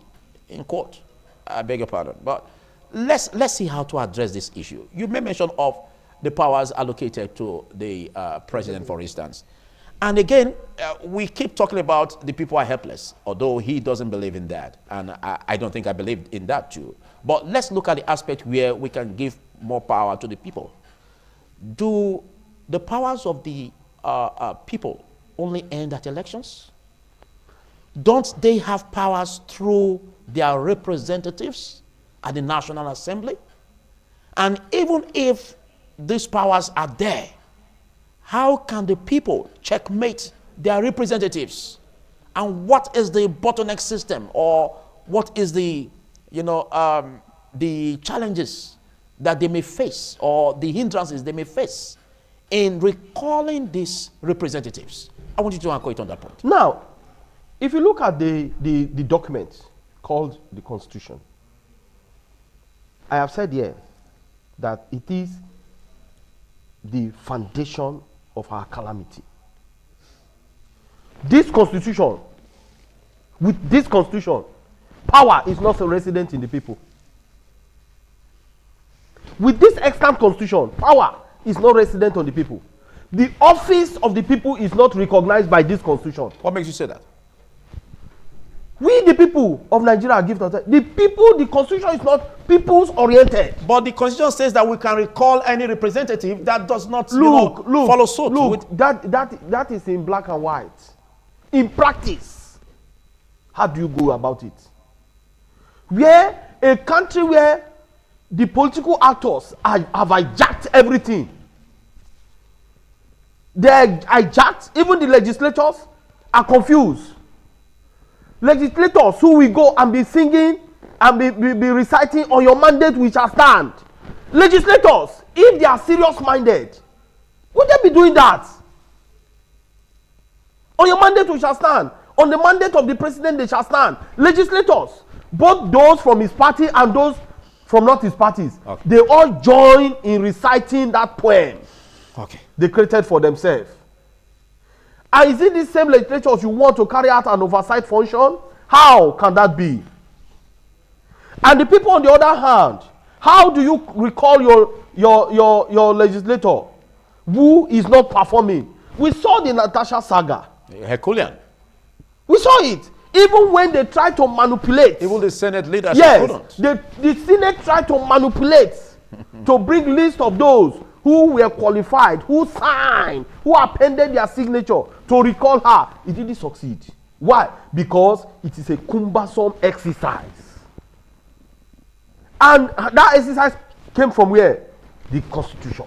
in court. I beg your pardon. But let's see how to address this issue. You made mention of the powers allocated to the president, for instance. And again, we keep talking about the people are helpless, although he doesn't believe in that. And I don't think I believe in that too. But let's look at the aspect where we can give more power to the people. Do the powers of the people only end at elections? Don't they have powers through their representatives at the National Assembly? And even if these powers are there, how can the people checkmate their representatives? And what is the bottleneck system, or what is the challenges that they may face, or the hindrances they may face in recalling these representatives? I want you to anchor it on that point. Now, if you look at the document called the Constitution, I have said here that it is the foundation of our calamity. This Constitution, with this Constitution, power is not resident in the people. With this extant Constitution, power is not resident on the people. The office of the people is not recognized by this Constitution. What makes you say that? We, the people of Nigeria, give the people, the Constitution is not people's oriented. But the Constitution says that we can recall any representative that does not follow suit. That is in black and white. In practice, how do you go about it? Where a country where the political actors have hijacked everything. They hijacked, even the legislators are confused. Legislators who will go and be singing and be reciting, on your mandate we shall stand. Legislators, if they are serious minded, would they be doing that? On your mandate we shall stand. On the mandate of the president they shall stand. Legislators, both those from his party and those from not his parties, okay, they all join in reciting that poem, okay, they created for themselves. And is it the same legislators you want to carry out an oversight function? How can that be? And the people on the other hand, how do you recall your legislator who is not performing? We saw the Natasha saga. Herculean. We saw it. Even when they tried to manipulate. Even the Senate leadership couldn't. The Senate tried to manipulate to bring list of those who were qualified, who signed, who appended their signature to recall her. It didn't succeed. Why? Because it is a cumbersome exercise. And that exercise came from where? the Constitution.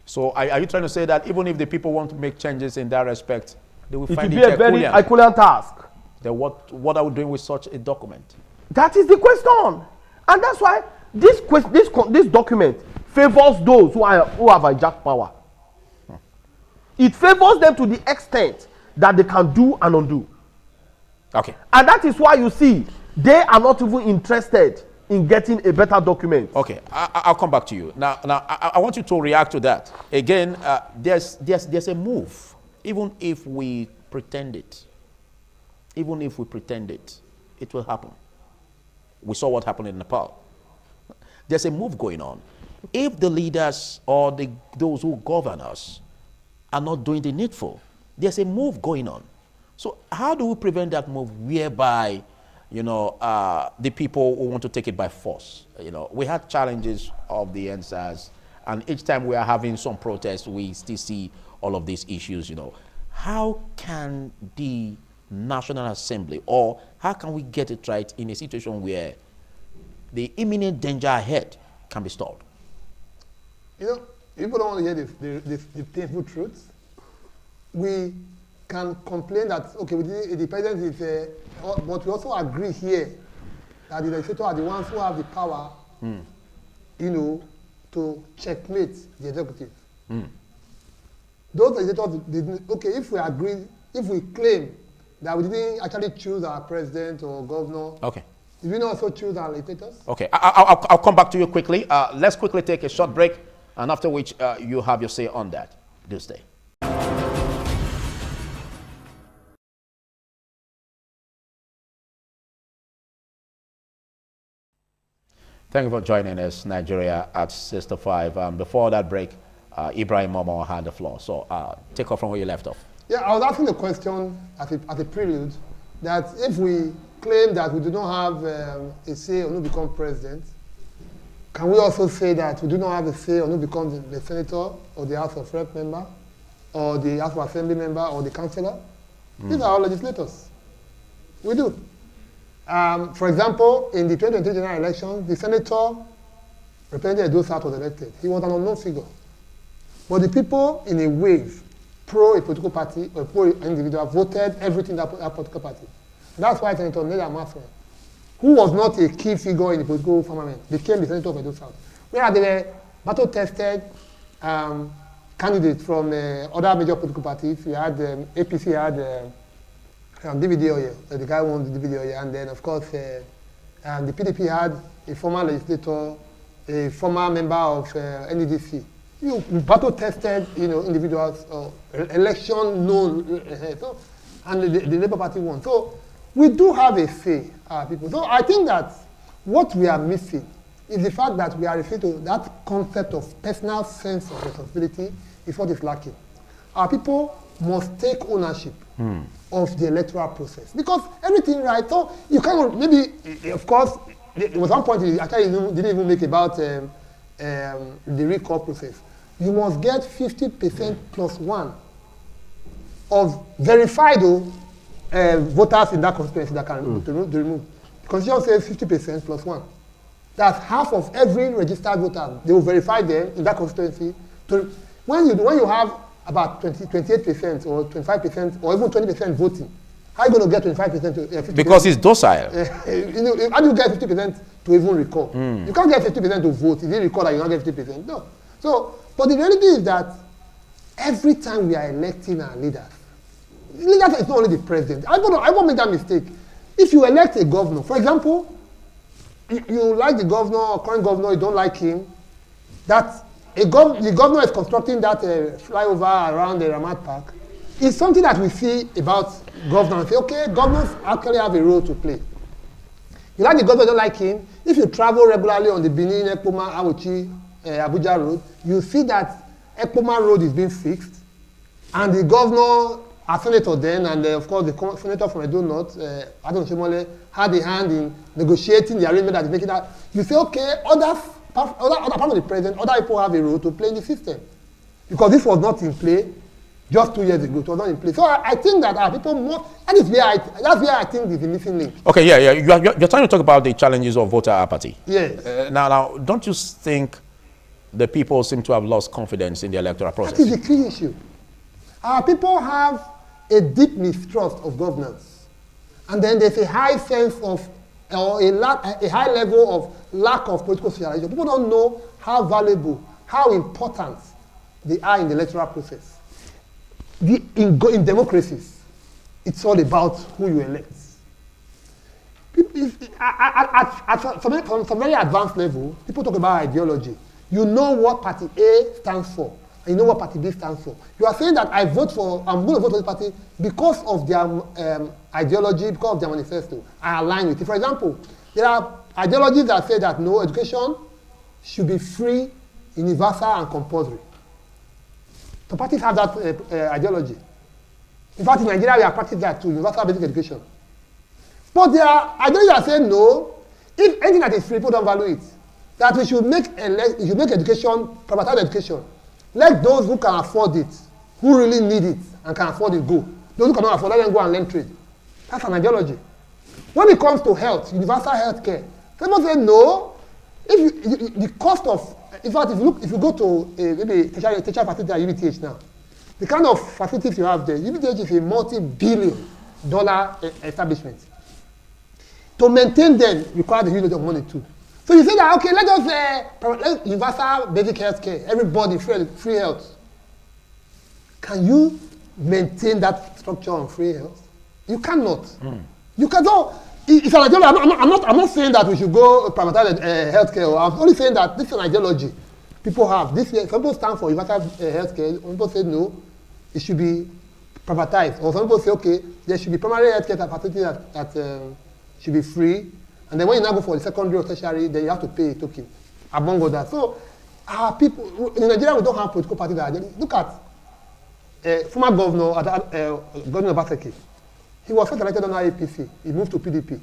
So are you trying to say that even if the people want to make changes in that respect, they will It will find be it a very Herculean? Herculean task. Then what are we doing with such a document? That is the question. And that's why this document favors those who have hijacked power. It favors them to the extent that they can do and undo. Okay. And that is why you see they are not even interested in getting a better document. Okay, I'll come back to you. Now I want you to react to that. Again, there's a move. Even if we pretend it, it will happen. We saw what happened in Nepal. There's a move going on. If the leaders or those who govern us are not doing the needful, there's a move going on. So how do we prevent that move whereby, the people who want to take it by force? We had challenges of the NSAS, and each time we are having some protests, we still see all of these issues. How can the National Assembly, or how can we get it right in a situation where the imminent danger ahead can be stalled? People don't want to hear the painful truth. We can complain that, okay, the president is, but we also agree here that the legislators are the ones who have the power, to checkmate the executive. Those legislators, if we claim that we didn't actually choose our president or governor, okay, did we not also choose our legislators? Okay, I'll come back to you quickly. Let's quickly take a short break, and after which you have your say on that. Do stay. Thank you for joining us, Nigeria at 6:05. Before that break, Ibrahim Momo had the floor. So take off from where you left off. Yeah, I was asking the question as a prelude that if we claim that we do not have a say on who becomes president, can we also say that we do not have a say on who becomes the senator or the House of Rep member or the House of Assembly member or the councillor? These are all legislators. We do. For example, in the 2023 general election, the senator representing Edo South was elected. He was an unknown figure. But the people, in a wave, pro a political party or pro an individual, voted everything that political party. And that's why Senator Neda Mafra, who was not a key figure in the political firmament, became the senator of Edo South. Whereas they were battle-tested candidates from other major political parties. We had APC had DVD Oye, the guy won the DVD Oye, and then of course the PDP had a former legislator, a former member of NEDC. You battle-tested, individuals, election known, and the Labour Party won. So we do have a say, people. So I think that what we are missing is the fact that we are referring to that concept of personal sense of responsibility is what is lacking. Our people must take ownership of the electoral process because everything right. So you cannot of course, there was one point he actually didn't even make about the recall process. You must get 50% plus one of verified voters in that constituency that can to remove. The constitution says 50% plus one. That's half of every registered voter. They will verify them in that constituency. When you have about 28% or 25% or even 20% voting, how are you going to get 25% to 50%? Because it's docile. How do you get 50% to even recall? You can't get 50% to vote. If you recall that you don't get 50%. No. So, but the reality is that every time we are electing our leaders is not only the president. I won't make that mistake. If you elect a governor, for example, you like the governor or current governor, you don't like him, that the governor is constructing that flyover around the Ramat Park. It's something that we see about governors. Say, okay, governors actually have a role to play. You like the governor, don't like him. If you travel regularly on the Benin, Ekpoma, Awuchi, Abuja Road, you see that Ekpoma Road is being fixed, and the governor, a senator then, and of course the senator from Edo North, Adam Shemole, had a hand in negotiating the arrangement that is making that. You say, okay, other part of the president, other people have a role to play in the system, because this was not in play just 2 years ago. It was not in play. So I think that our people more, that's where I think is the missing link. Okay, yeah. You're trying to talk about the challenges of voter apathy. Yes. Now, don't you think the people seem to have lost confidence in the electoral process. That is the key issue. Our people have a deep mistrust of governance. And then there's a high sense of, or a high level of lack of political socialization. People don't know how valuable, how important they are in the electoral process. In democracies, it's all about who you elect. At some very advanced level, people talk about ideology. You know what party A stands for, and you know what party B stands for. You are saying that I'm going to vote for this party because of their ideology, because of their manifesto. I align with it. For example, there are ideologies that say that no, education should be free, universal, and compulsory. Some parties have that ideology. In fact, in Nigeria, we have practiced that too, universal basic education. But there are ideologies that say no, if anything that is free, people don't value it. That we should make education, private education. Let those who can afford it, who really need it and can afford it, go. Those who cannot afford, let them go and learn trade. That's an ideology. When it comes to health, universal health care, people say no. The cost of, in fact, if you go to maybe tertiary facility at UBTH now, the kind of facilities you have there, UBTH is a multi-billion-dollar establishment. To maintain them requires a huge lot of money too. So you say that, okay, let us universal basic health care, everybody free health. Can you maintain that structure on free health? You cannot. You cannot. It's an ideology. I'm not saying that we should go privatize healthcare. I'm only saying that this is an ideology people have. Some people stand for universal healthcare. Some people say no, it should be privatized. Or some people say, okay, there should be primary healthcare facilities that should be free. And then when you now go for the secondary or tertiary, then you have to pay a token, among others. So our people, in Nigeria, we don't have political parties that are, look at former governor, Governor Baseki. He was first elected under APC. He moved to PDP.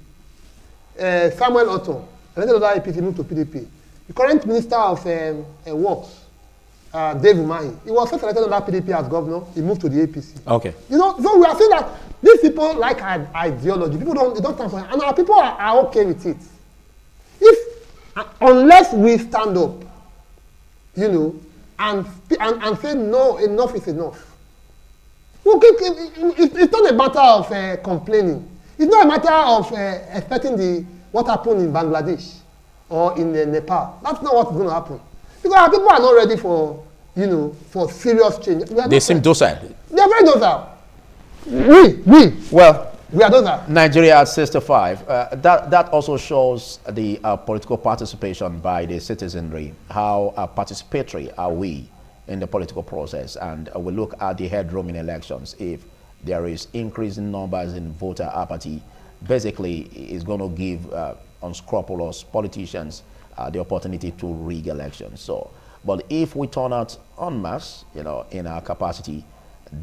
Samuel Otto, elected under APC, moved to PDP. The current Minister of Works, Dave Umahi, he was first elected under PDP as governor. He moved to the APC. Okay. You know, so we are saying that these people like ideology. People don't stand for it. And our people are okay with it. Unless we stand up, you know, and say no, enough is enough. It's not a matter of complaining. It's not a matter of expecting what happened in Bangladesh or in Nepal. That's not what's going to happen. Because our people are not ready for serious change. They seem docile. They are very docile. We are docile. Nigeria at 65. That also shows the political participation by the citizenry. How participatory are we in the political process? And we look at the headroom in elections. If there is increasing numbers in voter apathy, basically it's going to give unscrupulous politicians the opportunity to rig elections. So, but if we turn out en masse, you know, in our capacity,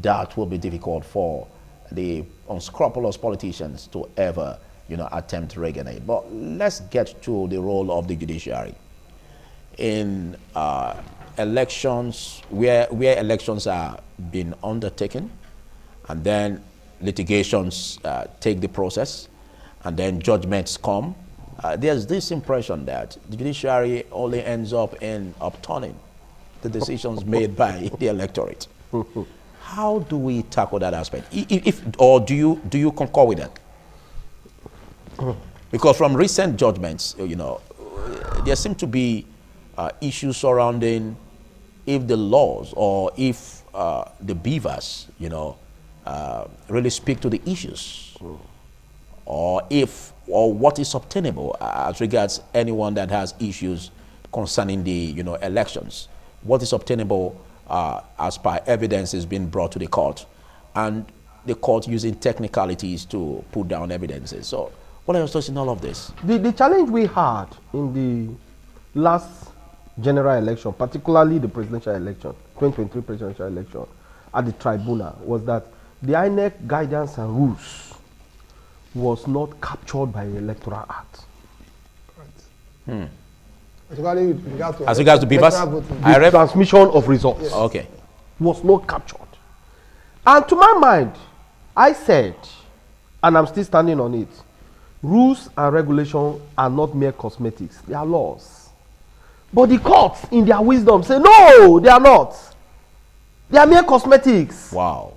that will be difficult for the unscrupulous politicians to ever, you know, attempt rigging it. But let's get to the role of the judiciary in elections, where elections are being undertaken, and then litigations take the process, and then judgments come. There's this impression that the judiciary only ends up in upturning the decisions made by the electorate. How do we tackle that aspect? Or do you concur with that? Because from recent judgments, you know, there seem to be issues surrounding if the laws or if the beavers, you know, really speak to the issues, or what is obtainable as regards anyone that has issues concerning the, you know, elections. What is obtainable as per evidence is being brought to the court, and the court using technicalities to put down evidences. So what are your thoughts in all of this? The challenge we had in the last general election, particularly the presidential election, 2023 presidential election, at the tribunal, was that the INEC guidance and rules was not captured by the Electoral Act. Right. As regards to beavers, the transmission of results, yes, okay, was not captured. And to my mind, I said, and I'm still standing on it, rules and regulations are not mere cosmetics, they are laws. But the courts, in their wisdom, say, no, they are not. They are mere cosmetics. Wow.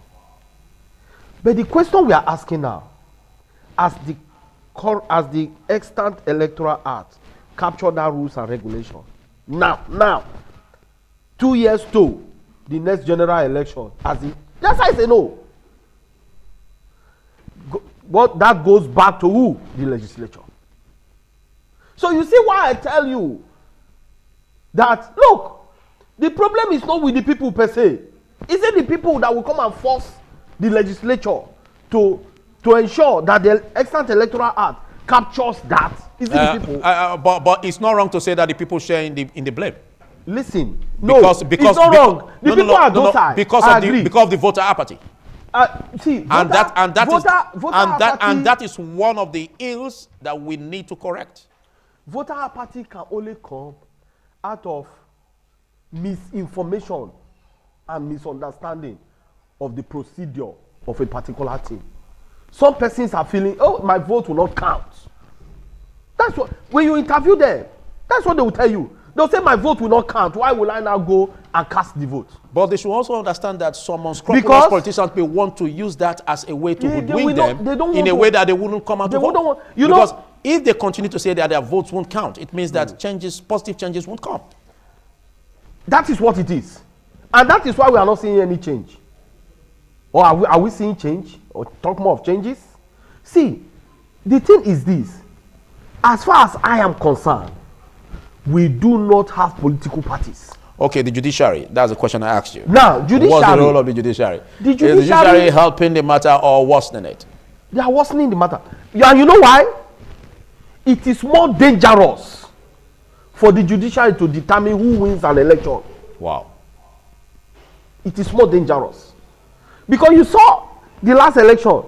But the question we are asking now, as the extant electoral act capture that rules and regulation, now, 2 years to the next general election, that's I say no. But that goes back to who? The legislature. So you see why I tell you that, look, the problem is not with the people per se. Is it the people that will come and force the legislature to ensure that the extant electoral act captures that? Is it the people? But it's not wrong to say that the people share in the blame. Listen, Because it's not wrong. The people are docile. Because of the voter apathy. See, that is one of the ills that we need to correct. Voter apathy can only come out of misinformation and misunderstanding of the procedure of a particular thing. Some persons are feeling, oh, my vote will not count. That's what, when you interview them, that's what they will tell you. They'll say my vote will not count. Why will I now go and cast the vote? But they should also understand that some unscrupulous politicians may want to use that as a way to hoodwink them in a way that they wouldn't come out to vote. Because if they continue to say that their votes won't count, it means that positive changes won't come. That is what it is. And that is why we are not seeing any change. Or are we seeing change? Or talk more of changes? See, the thing is this. As far as I am concerned, we do not have political parties. Okay, the judiciary. That's the question I asked you. Now, judiciary. What's the role of the judiciary? The Is the judiciary helping the matter or worsening it? They are worsening the matter. And you know why? It is more dangerous for the judiciary to determine who wins an election. Wow. It is more dangerous. Because you saw the last election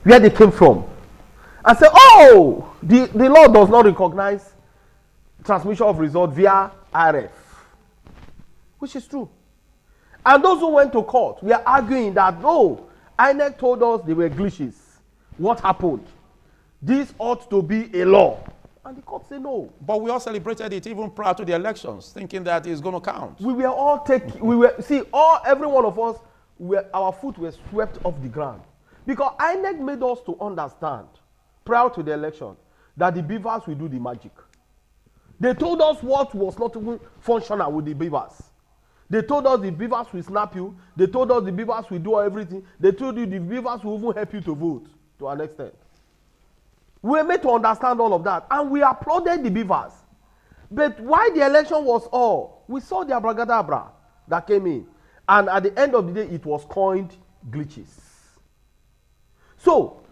where they came from and said, oh, the law does not recognize transmission of result via RF, which is true. And those who went to court, we are arguing that no, INEC told us they were glitches. What happened? This ought to be a law. And the court said no. But we all celebrated it even prior to the elections, thinking that it's going to count. We were all every one of us, our foot was swept off the ground. Because INEC made us to understand prior to the election that the beavers will do the magic. They told us what was not even functional with the beavers. They told us the beavers will snap you. They told us the beavers will do everything. They told you the beavers will even help you to vote to an extent. We were made to understand all of that. And we applauded the beavers. But why the election was all, we saw the abracadabra that came in. And at the end of the day, it was coined glitches. So,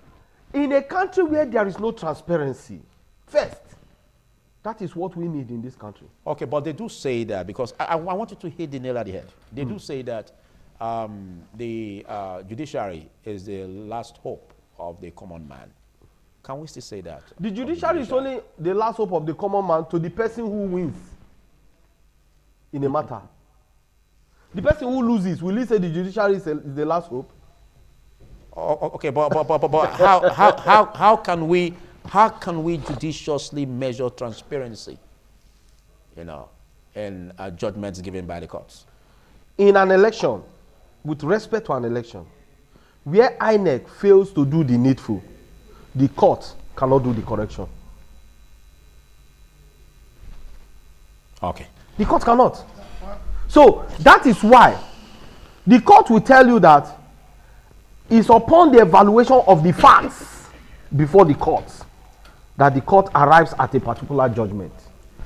in a country where there is no transparency, first, that is what we need in this country. Okay, but they do say that, because I want you to hit the nail at the head. They do say that the judiciary is the last hope of the common man. Can we still say that? The judiciary is only the last hope of the common man to the person who wins in a matter. The person who loses, will he say the judiciary is the last hope? Okay, but how can we judiciously measure transparency, in judgments given by the courts? In an election, with respect to an election, where INEC fails to do the needful, the court cannot do the correction. Okay. The court cannot. So that is why the court will tell you that it's upon the evaluation of the facts before the court that the court arrives at a particular judgment.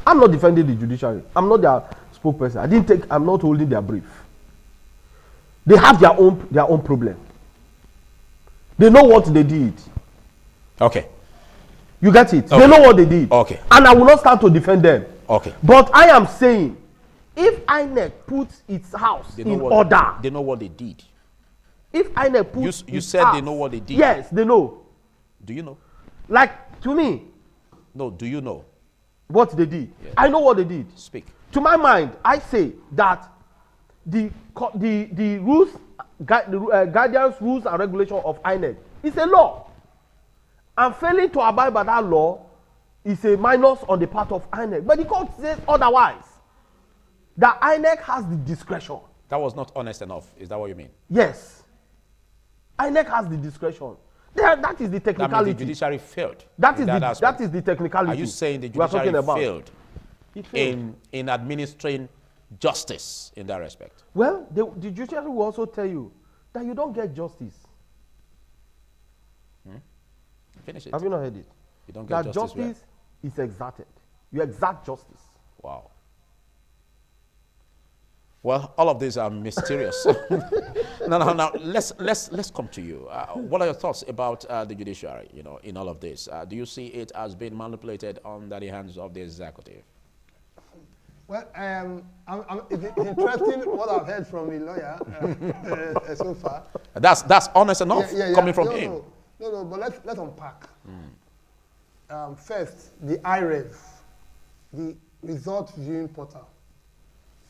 I'm not defending the judiciary. I'm not their spokesperson. I'm not holding their brief. They have their own problem. They know what they did. Okay. You get it? Okay. They know what they did. Okay. And I will not stand to defend them. Okay. But I am saying, if INEC puts its house in order. They know what they did. If INEC puts You said house, they know what they did. Yes, they know. Do you know? Like, to me. No, do you know? What they did. Yeah. I know what they did. Speak. To my mind, I say that the rules, guidance, rules and regulation of INEC is a law. And failing to abide by that law is a minus on the part of INEC. But the court says otherwise. That INEC has the discretion. That was not honest enough. Is that what you mean? Yes. INEC has the discretion. That is the That technicality. means the judiciary failed. That in is aspect. that is the technicality. Are you saying the we are talking judiciary about. failed It failed. in administering justice in that respect? Well, the judiciary will also tell you that you don't get justice. Finish it. Have you not heard it? You don't get That justice where? justice is exacted. You exact justice. Wow. Well, all of these are mysterious. No. Let's come to you. What are your thoughts about the judiciary? You know, in all of this, do you see it as being manipulated under the hands of the executive? Well, it's interesting what I've heard from the lawyer so far. That's honest enough coming from him. No, but let's unpack. First, the IREV, the Result Viewing Portal.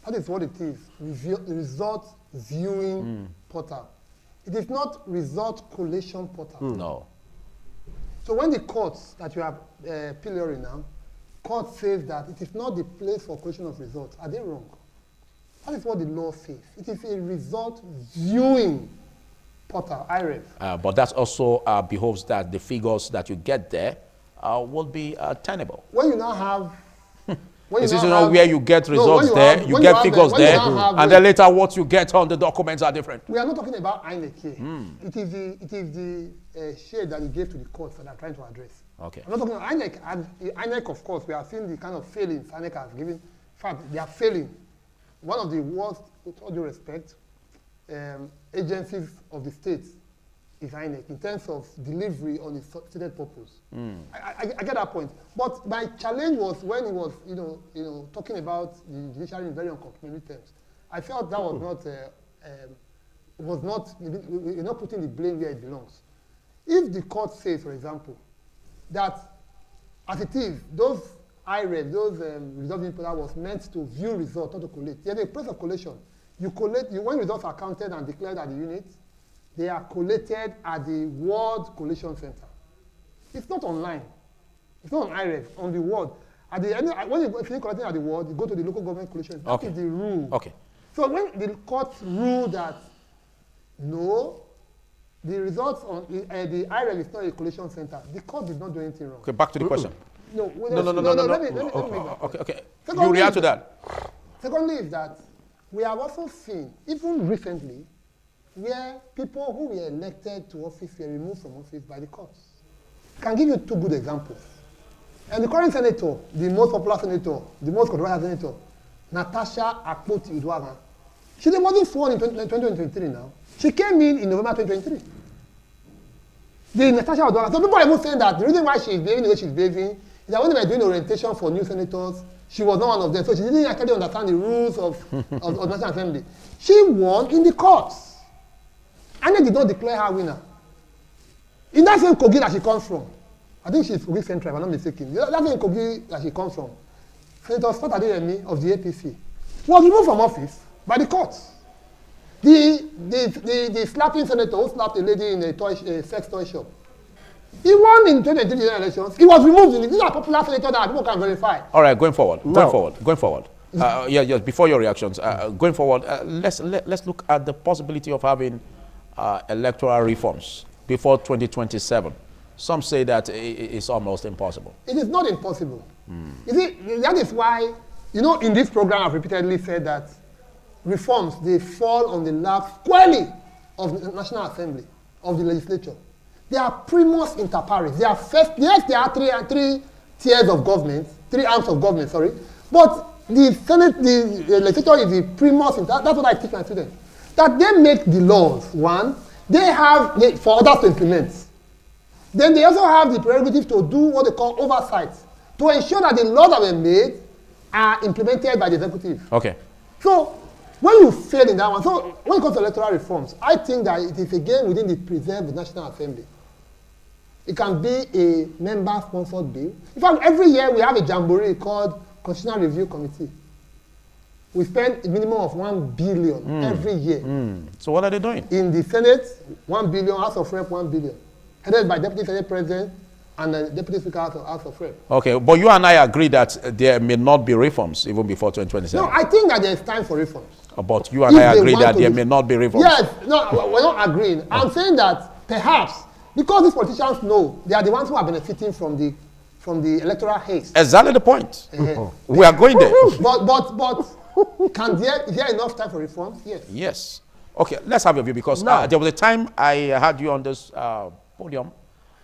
That is what it is, Result Viewing Portal. It is not Result Collation Portal. No. So when the courts that you are pillorying now, court says that it is not the place for collation of results, are they wrong? That is what the law says. It is a Result Viewing Portal, IREV. But that also behoves that the figures that you get there will be tenable. When you now have... This is not where you get results you get figures there, and then later what you get on the documents are different. We are not talking about INEC here. It is the shade that you gave to the courts that are trying to address. Okay. I'm not talking about INEC. And INEC, of course, we are seeing the kind of failings INEC has given. In fact, they are failing. One of the worst, with all due respect, agencies of the state is INEC in terms of delivery on its stated purpose. I get that point. But my challenge was when he was, talking about the judiciary in very uncomplimentary terms. I felt that was not, we're not putting the blame where it belongs. If the court says, for example, that as it is, those IREV, those results input was meant to view results, not to collate. There's a process of collation. You collate, when results are counted and declared at the unit, they are collated at the World Collation Center. It's not online. It's not on IREV, on the World. At the end, when you finish collecting at the World, you go to the local government collation. That is the rule. Okay. So when the court ruled that, no, the results on the IREV is not a collation center, the court did not do anything wrong. Okay, back to the question. No. Let me make that. Okay. Secondly, You react to that. Secondly is that we have also seen, even recently, where people who were elected to office were removed from office by the courts. I can give you two good examples. And the current senator, the most popular senator, the most controversial senator, Natasha Akpoti-Uduaghan, she wasn't sworn in 2023 now. She came in November 2023. The Natasha Uduaghan, so people are even saying that the reason why she's behaving the way she's behaving is that when they were doing orientation for new senators, she was not one of them. So she didn't actually understand the rules of the National Assembly. She won in the courts. And they did not declare her winner. In that same Kogi that she comes from, I think she's Kogi Central, if I'm not mistaken. That same Kogi that she comes from, Senator Scott Adeyemi of the APC was removed from office by the courts. The slapping senator who slapped a lady in a sex toy shop, he won in 2023 general elections. He was removed. These are popular senators that people can verify. All right, going forward. Before your reactions, going forward, let's look at the possibility of having electoral reforms before 2027. Some say that it's almost impossible. It is not impossible. You see, that is why, in this program I've repeatedly said that reforms, they fall on the lap squarely of the National Assembly, of the legislature. They are primus inter pares. They are first, yes, there are three tiers of government, three arms of government, sorry. But the Senate, the legislature is the primus inter, that's what I teach my students. That they make the laws, one, for others to implement. Then they also have the prerogative to do what they call oversight, to ensure that the laws that were made are implemented by the executive. Okay. So, when you fail in that one, so when it comes to electoral reforms, I think that it is again within the preserved National Assembly. It can be a member-sponsored bill. In fact, every year we have a jamboree called Constitutional Review Committee. We spend a minimum of 1 billion every year. So what are they doing? In the Senate, 1 billion, House of Rep, 1 billion. Headed by Deputy Senate President, and the Deputy Speaker House of Rep. Okay, but you and I agree that there may not be reforms even before 2027. No, I think that there is time for reforms. But you and I agree that there may not be reforms. Yes, no, we're not agreeing. I'm saying that perhaps because these politicians know they are the ones who are benefiting from the electoral haste. Exactly the point. We are going there. But is there enough time for reforms? Yes. Yes. Okay, let's have a view because there was a time I had you on this podium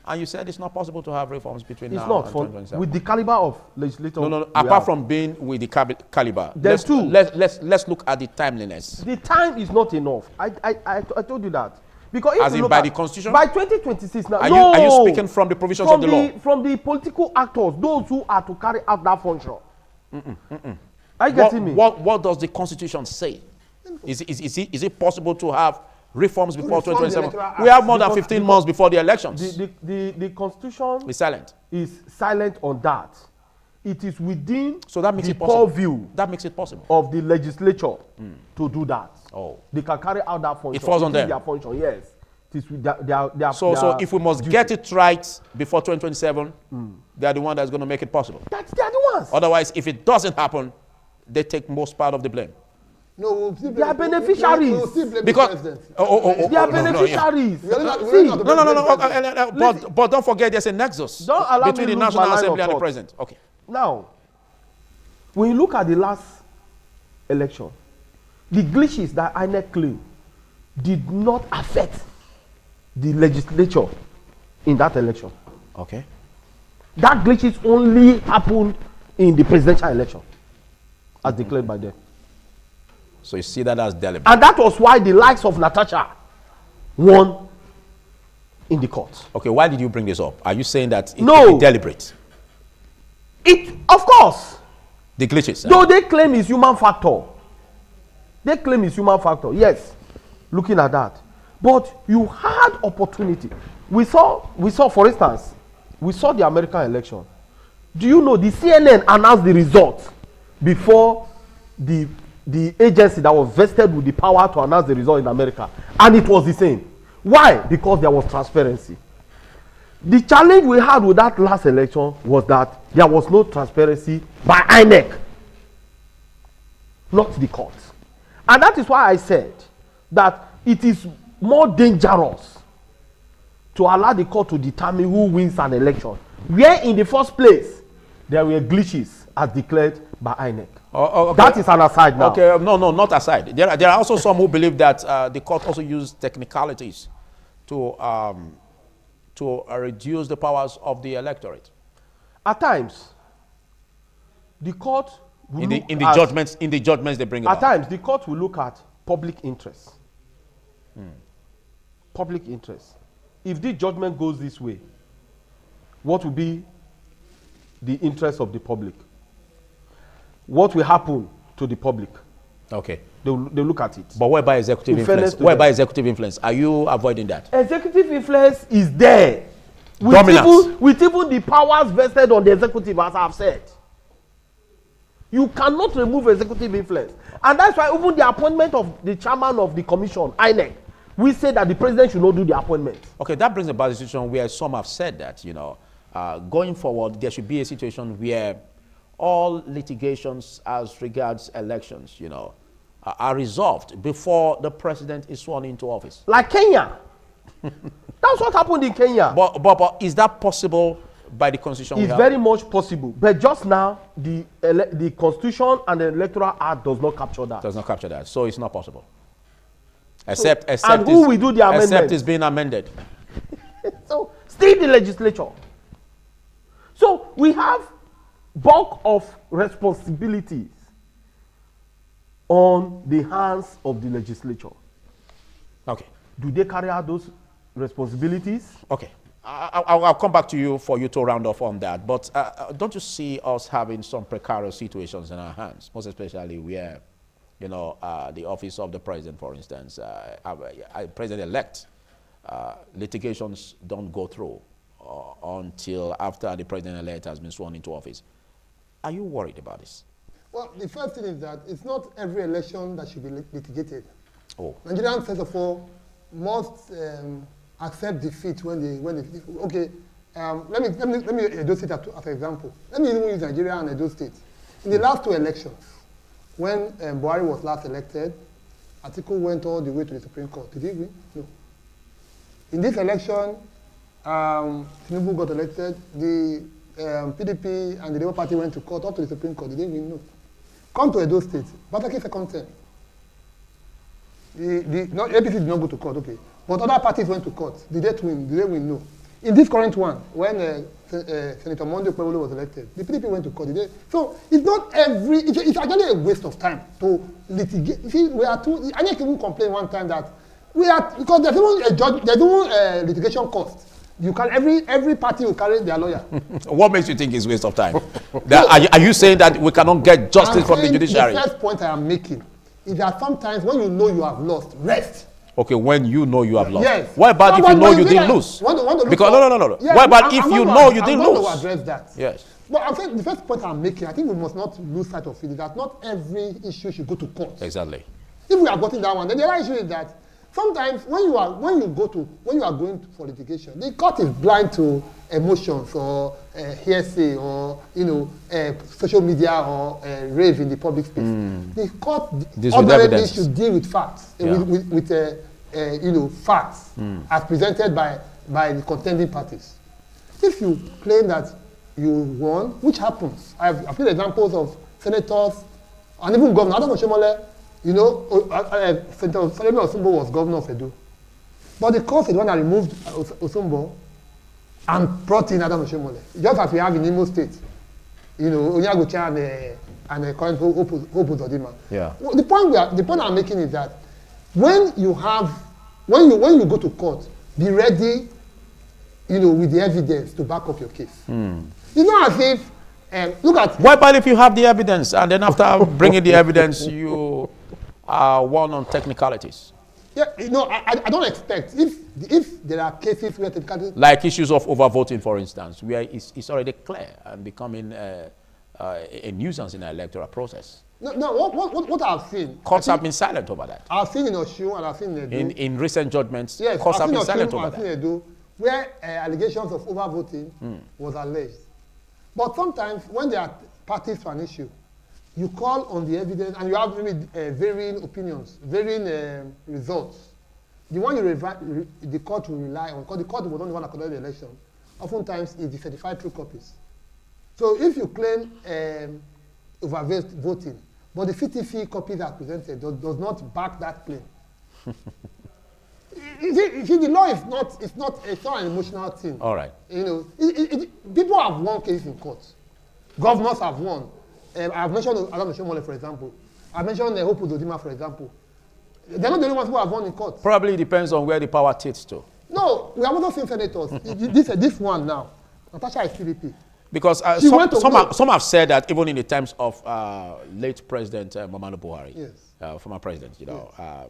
and you said it's not possible to have reforms between now and 2027. With the caliber of legislators. No. Apart from being with the caliber, let's look at the timeliness. The time is not enough. I told you that. Because as in by the constitution? By 2026 now. Are you speaking from the provisions of the law? From the political actors, those who are to carry out that function. Are you getting me? What does the constitution say? Is it possible to have reforms before 2027? We have more than 15 months before the elections. The constitution is silent. Is silent on that. It is within the purview that makes it possible of the legislature to do that. Oh, they can carry out that function. It falls on them. Their function, yes. It is with so if we must get it right before 2027, they are the one that's going to make it possible. They are the ones. Otherwise, if it doesn't happen, they take most part of the blame. No, they are beneficiaries. Because they are beneficiaries. But don't forget, there's a nexus between the National Assembly and the President. Okay. Now, when you look at the last election, the glitches that INEC claimed did not affect the legislature in that election. Okay. That glitches only happened in the presidential election, as declared by them. So you see that as deliberate. And that was why the likes of Natasha won in the court. Okay, why did you bring this up? Are you saying that it is deliberate? Of course. The glitches. Though they claim it's human factor. They claim it's human factor. Yes, looking at that. But you had opportunity. We saw, for instance, we saw the American election. Do you know the CNN announced the result before the agency that was vested with the power to announce the result in America, and it was the same. Why? Because there was transparency. The challenge we had with that last election was that there was no transparency by INEC, not the court. And that is why I said that it is more dangerous to allow the court to determine who wins an election, where in the first place there were glitches as declared by INEC. Okay. That is an aside now. Okay, no, not aside. There are also some who believe that the court also used technicalities to reduce the powers of the electorate. At times, the court will in the judgments they bring about. At times, the court will look at public interest. Public interest. If the judgment goes this way, what will be the interest of the public? What will happen to the public? Okay. They look at it. But where by executive influence? Where by executive influence? Are you avoiding that? Executive influence is there. Dominance. With even the powers vested on the executive, as I have said. You cannot remove executive influence. And that's why even the appointment of the chairman of the commission, INEC, we say that the president should not do the appointment. Okay, that brings about a situation where some have said that, going forward, there should be a situation where all litigations as regards elections, are resolved before the president is sworn into office. Like Kenya. That's what happened in Kenya. But is that possible by the constitution? It's very much possible. But just now, the constitution and the electoral act does not capture that. Does not capture that. So it's not possible. Except and who will do the amendment? Except it's being amended. So still the legislature. So we have bulk of responsibilities on the hands of the legislature. Okay. Do they carry out those responsibilities? Okay. I'll come back to you for you to round off on that. But don't you see us having some precarious situations in our hands, most especially where, the office of the president, for instance, president-elect, litigations don't go through until after the president-elect has been sworn into office. Are you worried about this? Well, the first thing is that it's not every election that should be litigated. Oh. Nigerians, first of all, must accept defeat when they okay, let me use Edo State as an example. Let me even use Nigeria and Edo State. In the last 2 elections, when Buhari was last elected, Atiku went all the way to the Supreme Court. Did he win? No. In this election, Tinubu got elected. The PDP and the Labour Party went to court, up to the Supreme Court. Did they win? No. Come to Edo State. Batake second term. APC did not go to court, okay. But other parties went to court. Did they win? Did they win? No. In this current one, when Senator Monday Okpebholo was elected, the PDP went to court. Did they? So it's not every. It's actually a waste of time to litigate. You see, we are too. I can even complain one time that we are, because there's even litigation cost. You can every party will carry their lawyer. What makes you think it's waste of time? Are you saying that we cannot get justice from the judiciary? The first point I am making is that sometimes when you know you have lost, rest. Okay, when you know you have lost. Yes. What about if you know you didn't lose? Because no. Yes, what about if you know you didn't lose? I'm going to address that. Yes. But I'm saying the first point I'm making, I think we must not lose sight of it, is that not every issue should go to court. Exactly. If we are getting that one, then the other issue is that sometimes when you are going for litigation, the court is blind to emotions or hearsay or social media or rave in the public space. The court ordinarily should deal with facts, with facts as presented by the contending parties. If you claim that you won, which happens, I've seen examples of senators and even Governor Adam Oshomole. Senator Salome Osumbo was governor of Edo. But the court is the one that removed Osumbo and brought in Adam Oshomole. Just as we have in Imo State. Onyagocha and current Hope Uzodinma. Yeah. Well, the point I'm making is that when you go to court, be ready, with the evidence to back up your case. It's not as if look at. What about if you have the evidence and then after bringing the evidence, you are won on technicalities? Yeah, I don't expect if there are cases where technicalities, like issues of overvoting, for instance, where it's already clear and becoming a nuisance in the electoral process. No. What I've seen, courts have been silent over that. I've seen in Osun and I've seen in Edo. In recent judgments, yes, courts have been Osun, silent over I've that. seen Edo, where allegations of overvoting was alleged. But sometimes when there are parties to an issue, you call on the evidence and you have maybe varying opinions, varying results. The one the court will rely on, because the court was not the one that conducted the election, oftentimes is the certified true copies. So if you claim overvoting, but the CTC copies are presented does not back that claim. You see, the law is not an emotional thing. All right. People have won cases in court. Governors have won. I've mentioned Adam Oshomole, for example. I've mentioned Hope Uzodinma, for example. They're not the only ones who have won in court. Probably depends on where the power tilts to. No, we have also seen senators. this one now, Natasha is PDP. Because some have said that even in the times of late President Muhammadu Buhari, yes. Former president, Yes.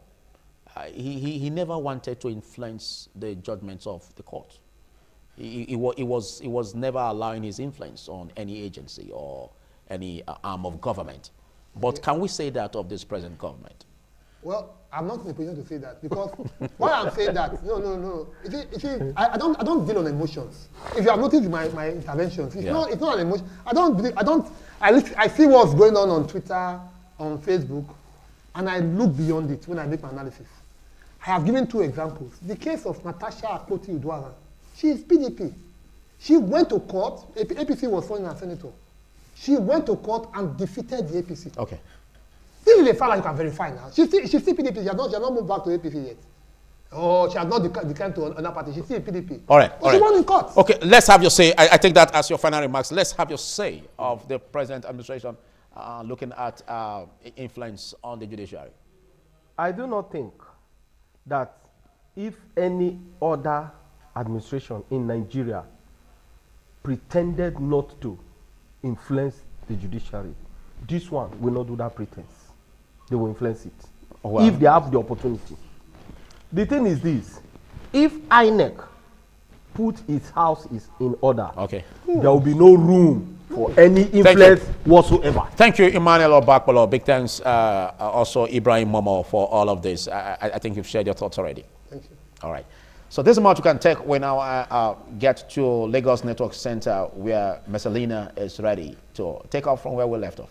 He never wanted to influence the judgments of the court. He was never allowing his influence on any agency or any arm of government. But can we say that of this present government? Well, I'm not in a position to say that, because why I'm saying that, no. I don't deal on emotions. If you have noticed my interventions, it's not an emotion. I see what's going on Twitter, on Facebook, and I look beyond it when I make my analysis. I have given 2 examples. The case of Natasha Akpoti-Uduaghan. She is PDP. She went to court. APC was sworn in as senator. She went to court and defeated the APC. Okay. This is a fact that you can verify now. She's still PDP. She has not moved back to APC yet. Or she has not declined to another party. She's still PDP. All right. But she won in court. Okay, let's have your say. I take that as your final remarks. Let's have your say of the present administration looking at influence on the judiciary. I do not think that if any other administration in Nigeria pretended not to influence the judiciary, this one will not do that pretense. They will influence it. Oh, wow. If they have the opportunity. The thing is this: if INEC put its house in order, okay, there will be no room for any influence whatsoever. Thank you, Emmanuel Obakpolo. Big thanks also Ibrahim Momo for all of this. I think you've shared your thoughts already. Thank you. All right. So this is much we can take when I get to Lagos Network Center where Messalina is ready to take off from where we left off.